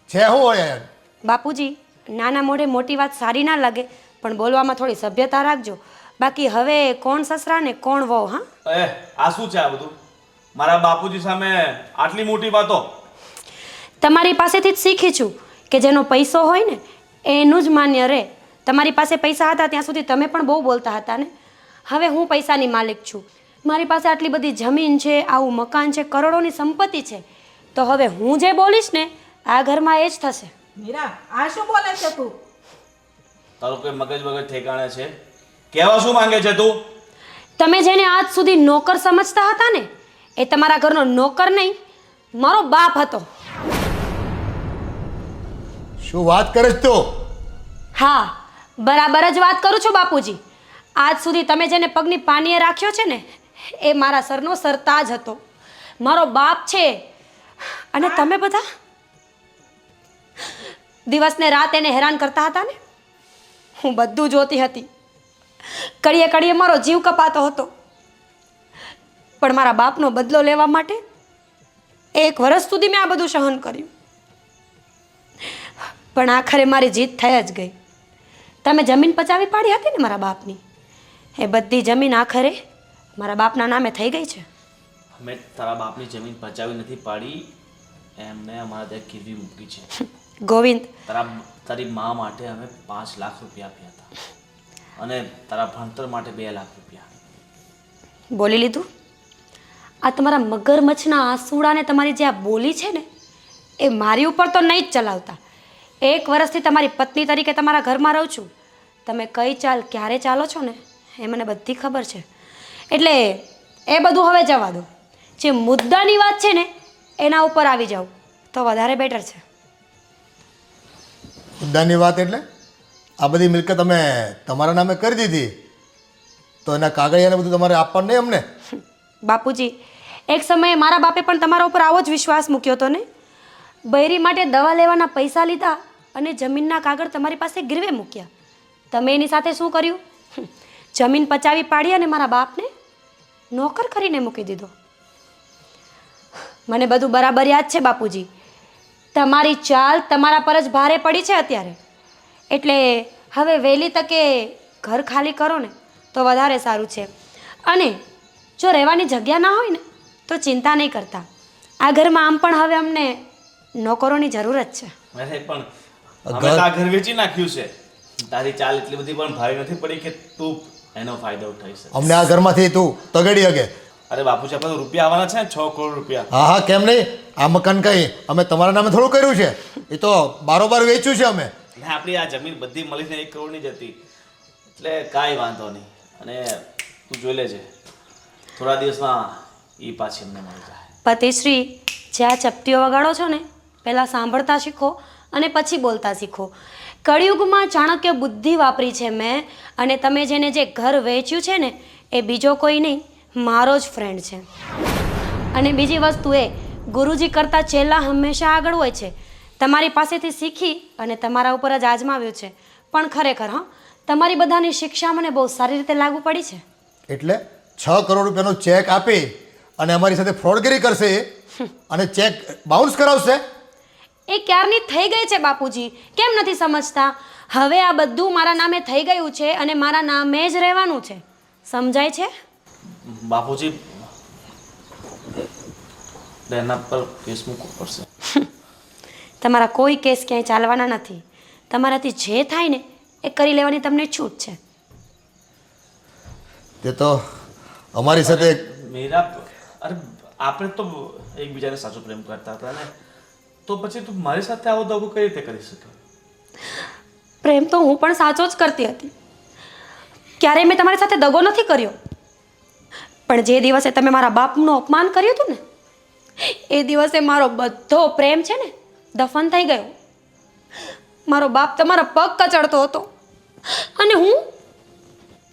છે હું હોય યાર. બાપુજી નાના મોઢે મોટી વાત સારી ના લાગે પણ બોલવામાં થોડી સભ્યતા રાખજો. બાકી હવે કોણ સસરા ને કોણ વહુ? હા આ શું છે આ બધું? મારા બાપુજી સામે આટલી મોટી વાતો? તમારી પાસેથી જ શીખી છું કે જેનો પૈસો હોય ને એનું જ માન્ય રહે. તમારી પાસે પૈસા હતા ત્યાં સુધી તમે પણ બહુ બોલતા હતા ને. હવે હું પૈસાની માલિક છું. મારી પાસે આટલી બધી જમીન છે આવું મકાન છે કરોડોની સંપત્તિ છે તો હવે હું જે બોલીશ ને આ ઘરમાં એ જ થશે. મીરા આ શું બોલે છે તું? તારું કોઈ મગજ વગર ઠેકાણે છે? કહેવા શું માંગે છે તું? તમે જેને આજ સુધી નોકર સમજતા હતા ને એ તમારા ઘરનો નોકર નહીં મારો બાપ હતો. શું વાત કરે છે તું? હા બરાબર જ વાત કરું છું બાપુજી. આજ સુધી તમે જેને પગની પાનીએ રાખ્યો છે ને એ મારા સરનો સરતાજ હતો મારો બાપ છે. અને તમે બધા દિવસને રાત એને હેરાન કરતા હતા ને હું બધું જોતી હતી. કડીએ કડીએ મારો જીવ કપાતો હતો પણ મારા બાપનો બદલો લેવા માટે 1 વર્ષ સુધી મેં આ બધું સહન કર્યું પણ આખરે મારી જીત થઈ જ ગઈ. તમે જમીન પચાવી પાડી હતી ને મારા બાપની એ બધી જમીન આખરે મારા બાપના નામે થઈ ગઈ છે. અમે તારા બાપની જમીન પચાવી નથી પાડી એમને અમારા ત્યાં ગીરવી મૂકી છે. ગોવિંદ તારી મા માટે અમે 5 લાખ રૂપિયા આપ્યા હતા અને તારા ભણતર માટે 2 લાખ રૂપિયા. બોલી લીધું? આ તમારા મગરમચ્છના આંસુડાને તમારી જે આ બોલી છે ને એ મારી ઉપર તો નહીં જ ચલાવતા. 1 વર્ષથી તમારી પત્ની તરીકે તમારા ઘરમાં રહું છું. તમે કઈ ચાલ ક્યારે ચાલો છો ને એ મને બધી ખબર છે. એટલે એ બધું હવે જવા દો. જે મુદ્દાની વાત છે ને એના ઉપર આવી જાવ તો વધારે બેટર છે. મુદ્દાની વાત એટલે આ બધી મિલકત અમે તમારા નામે કરી દીધી તો એના કાગળિયાને બધું તમારે આપવાનું નહીં અમને? બાપુજી એક સમયે મારા બાપે પણ તમારા ઉપર આવો જ વિશ્વાસ મૂક્યો હતો ને. બૈરી માટે દવા લેવાના પૈસા લીધા અને જમીનના કાગળ તમારી પાસે ગીરવે મૂક્યા. તમે એની સાથે શું કર્યું? જમીન પચાવી પાડી અને મારા બાપને નોકર કરીને મૂકી દીધો. મને બધું બરાબર યાદ છે બાપુજી. તમારી ચાલ તમારા પર જ ભારે પડી છે અત્યારે. એટલે હવે વહેલી તકે ઘર ખાલી કરો ને તો વધારે સારું છે. અને જો રહેવાની જગ્યા ના હોય ને તો ચિંતા નહીં કરતા. આ ઘરમાં આમ પણ હવે અમને નોકરોની જરૂર જ છે. અરે પણ અમે તો આ ઘર વેચી નાખ્યું છે. તારી ચાલ એટલી બધી પણ ભારી નથી પડી કે તું એનો ફાયદો ઉઠાવી શકે. અમને આ ઘરમાંથી તું તગડી શકે. અરે બાપુજી, આપણે તો રૂપિયા આવવાના છે ને, 6 કરોડ રૂપિયા. હા હા, કેમ નહીં? આ મકાન કંઈ અમે તમારા નામે થોડું કર્યું છે, એ તો બારોબાર વેચ્યું છે અમે. ને આપણી આ જમીન બધી મળીને 1 કરોડની જ હતી. એટલે કાંઈ વાંધો નહીં. અને તું જોઈ લેજે, થોડા દિવસમાં એ પાછી અમને મળી જાય. પતિશ્રી, જે આ ચપટીઓ વગાડો છો ને, પહેલાં સાંભળતા શીખો અને પછી બોલતા શીખો. કળિયુગમાં ચાણક્ય બુદ્ધિ વાપરી છે મેં. અને તમે જેને જે ઘર વેચ્યું છે ને એ બીજો કોઈ નહીં, મારો જ ફ્રેન્ડ છે. અને બીજી વસ્તુ એ, ગુરુજી કરતાં ચેલા હંમેશા આગળ હોય છે. તમારી પાસેથી શીખી અને તમારા ઉપર જ આજમાવ્યું છે. પણ ખરેખર હા, તમારી બધાની શિક્ષા મને બહુ સારી રીતે લાગુ પડી છે. એટલે 6 કરોડ રૂપિયાનો ચેક આપી અને અમારી સાથે ફ્રોડગીરી કરશે અને ચેક બાઉન્સ કરાવશે. એ ક્યારની થઈ ગઈ છે બાપુજી, કેમ નથી સમજતા? હવે આ બધું મારા નામે થઈ ગયું છે અને મારા નામે જ રહેવાનું છે. સમજાય છે? બાપુજી, એના પર કેસ મૂકવો પડશે. તમારા કોઈ કેસ ક્યાંય ચાલવાના નથી. તમારાથી જે થાય ને એ કરી લેવાની તમને છૂટ છે. તે તો અમારી સાથે મીરા, અરે આપણે તો એકબીજાને સાચો પ્રેમ કરતા હતા ને, તો પછી તું મારી સાથે આવો દગો કઈ રીતે કરી શકે? પ્રેમ તો હું પણ સાચો જ કરતી હતી. ક્યારેય મેં તમારી સાથે દગો નથી કર્યો. પણ જે દિવસે તમે મારા બાપનું અપમાન કર્યું હતું ને, એ દિવસે મારો બધો પ્રેમ છે ને દફન થઈ ગયો. મારો બાપ તમારા પગ કચડતો હતો અને હું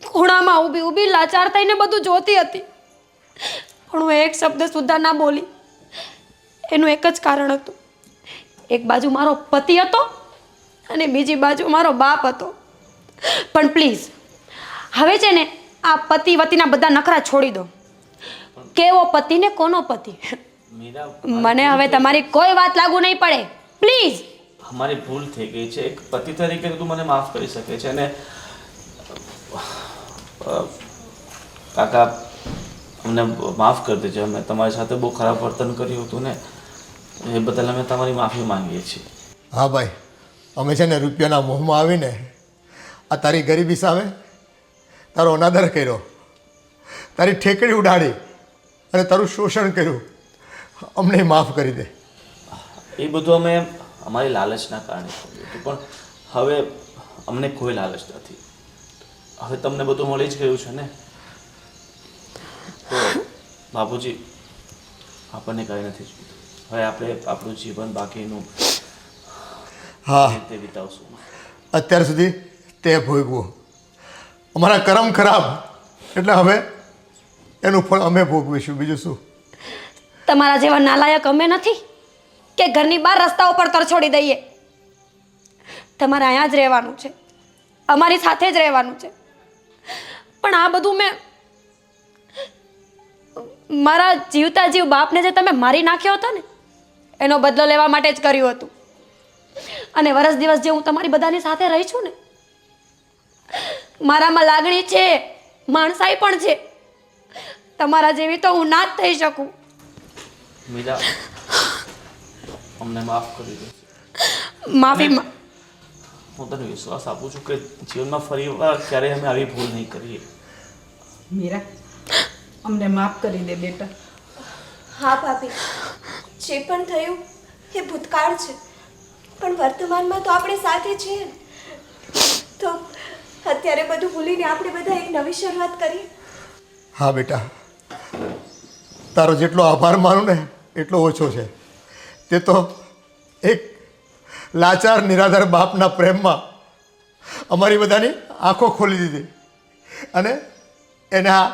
ખૂણામાં ઊભી ઊભી લાચાર થઈને બધું જોતી હતી. પણ હું એક શબ્દ સુદ્ધા ના બોલી. એનું એક જ કારણ હતું, એક બાજુ મારો પતિ હતો અને બીજી બાજુ મારો બાપ હતો. પણ પ્લીઝ હવે છે ને આ પતિ વતીના બધા નખરા છોડી દો. કેવો પતિ ને કોનો પતિ, મીરા, મને હવે તમારી કોઈ વાત લાગુ નહીં પડે. પ્લીઝ. અમારી ભૂલ થઈ ગઈ છે. એક પતિ તરીકે તું મને માફ કરી શકે છે. અને કાકા, અમને માફ કરી દેજો. અમે તમારી સાથે બહુ ખરાબ વર્તન કર્યું હતું ને, એ બદલ અમે તમારી માફી માંગીએ છીએ. હા ભાઈ, અમે છે ને રૂપિયાના મોહમાં આવીને આ તારી ગરીબી સામે તારો અનાદર કર્યો, તારી ઠેકડી ઉડાડી અને તારું શોષણ કર્યું. અમને માફ કરી દે. એ બધું અમે અમારી લાલચના કારણે કર્યું હતું. પણ હવે અમને કોઈ લાલચ નથી. હવે તમને બધું મળી જ ગયું છે ને, તો બાપુજી આપણને કંઈ નથી જોઈતું. હવે આપણે આપણું જીવન બાકીનું હા, તે વિતાવશું. અત્યાર સુધી તે ભોગવું. અમારા કરમ ખરાબ, એટલે હવે એનું ફળ અમે ભોગવીશું. બીજું શું? તમારા જેવા નાલાયક અમે નથી કે ઘરની બહાર રસ્તા ઉપર તરછોડી દઈએ. તમારે અહીંયા જ રહેવાનું છે, અમારી સાથે જ રહેવાનું છે. પણ આ બધું મેં મારા જીવતા જીવ બાપને જે તમે મારી નાખ્યો હતો ને, એનો બદલો લેવા માટે જ કર્યું હતું. અને વરસ દિવસ જે હું તમારી બધાની સાથે રહી છું ને, મારામાં લાગણી છે, માણસાઈ પણ છે. તમારા જેવી તો હું ના જ થઈ શકું. મીરા, અમને માફ કરી દે. માફી હું તને વિશ્વાસ આપું છું કે જીવનમાં ફરી વાર ક્યારેય અમે આવી ભૂલ નહીં કરીએ. મીરા, અમને માફ કરી દે બેટા. હા ભાભી, જે પણ થયું એ ભૂતકાળ છે, પણ વર્તમાનમાં તો આપણે સાથે છીએ ને. તો અત્યારે બધું ભૂલીને આપણે બધા એક નવી શરૂઆત કરીએ. હા બેટા, તારો જેટલો આભાર માનું ને એટલો ઓછો છે. તે તો એક લાચાર નિરાધાર બાપના પ્રેમમાં અમારી બધાની આંખો ખોલી દીધી અને એને આ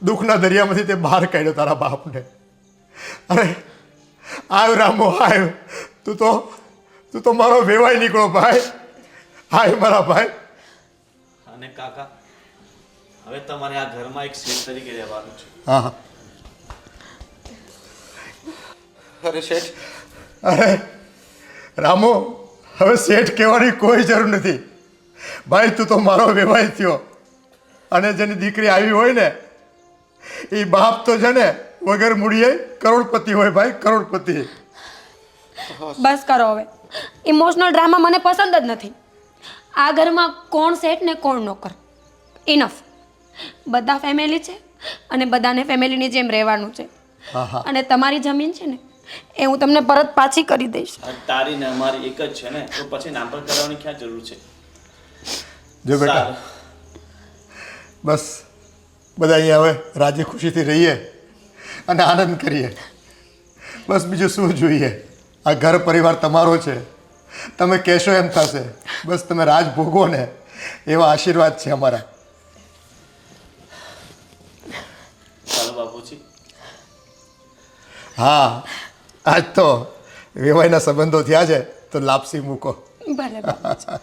દુઃખના દરિયામાંથી તે બહાર કાઢ્યો તારા બાપને. અરે આવ રામો આવ, તું તો મારો વેવાઈ નીકળો ભાઈ. આય મારા ભાઈ. અને કાકા, હવે તમારે આ ઘરમાં એક શેઠ તરીકે રહેવાનું છે. હા હા, अरे सेठ અરે રામુ, હવે શેઠ કહેવાની કોઈ જરૂર નથી. ભાઈ તું તો મારો વેવાય થયો, અને જેની દીકરી આવી હોય ને એ બાપ તો છે ને વગર મૂડીએ કરોડપતિ હોય ભાઈ, કરોડપતિ. બસ કરો હવે. ઇમોશનલ ડ્રામા મને પસંદ જ નથી. આ ઘરમાં કોણ શેઠ ને કોણ નોકર, ઇનફ. બધા ફેમિલી છે અને બધાને ફેમિલીની જેમ રહેવાનું છે. હા હા અને તમારી જમીન છે ને એ હું તમને પરત પાછી કરી દઈશ. તારી ને અમારી એક જ છે ને, તો પછી નામ પર કરવાની ક્યાં જરૂર છે? જો બેટા, સારું. બસ બધા અહીંયા હવે રાજી ખુશીથી રહીએ અને આનંદ કરીએ. બસ બીજું શું જોઈએ? આ ઘર પરિવાર તમારો છે, તમે કહેશો એમ થશે. બસ તમે રાજ ભોગવો ને એવા આશીર્વાદ છે અમારા. ચાલો બાપુજી. હા, આજ તો વેવાઈના સંબંધો થયા છે તો લાપસી મૂકો. ભલે બાપુજી.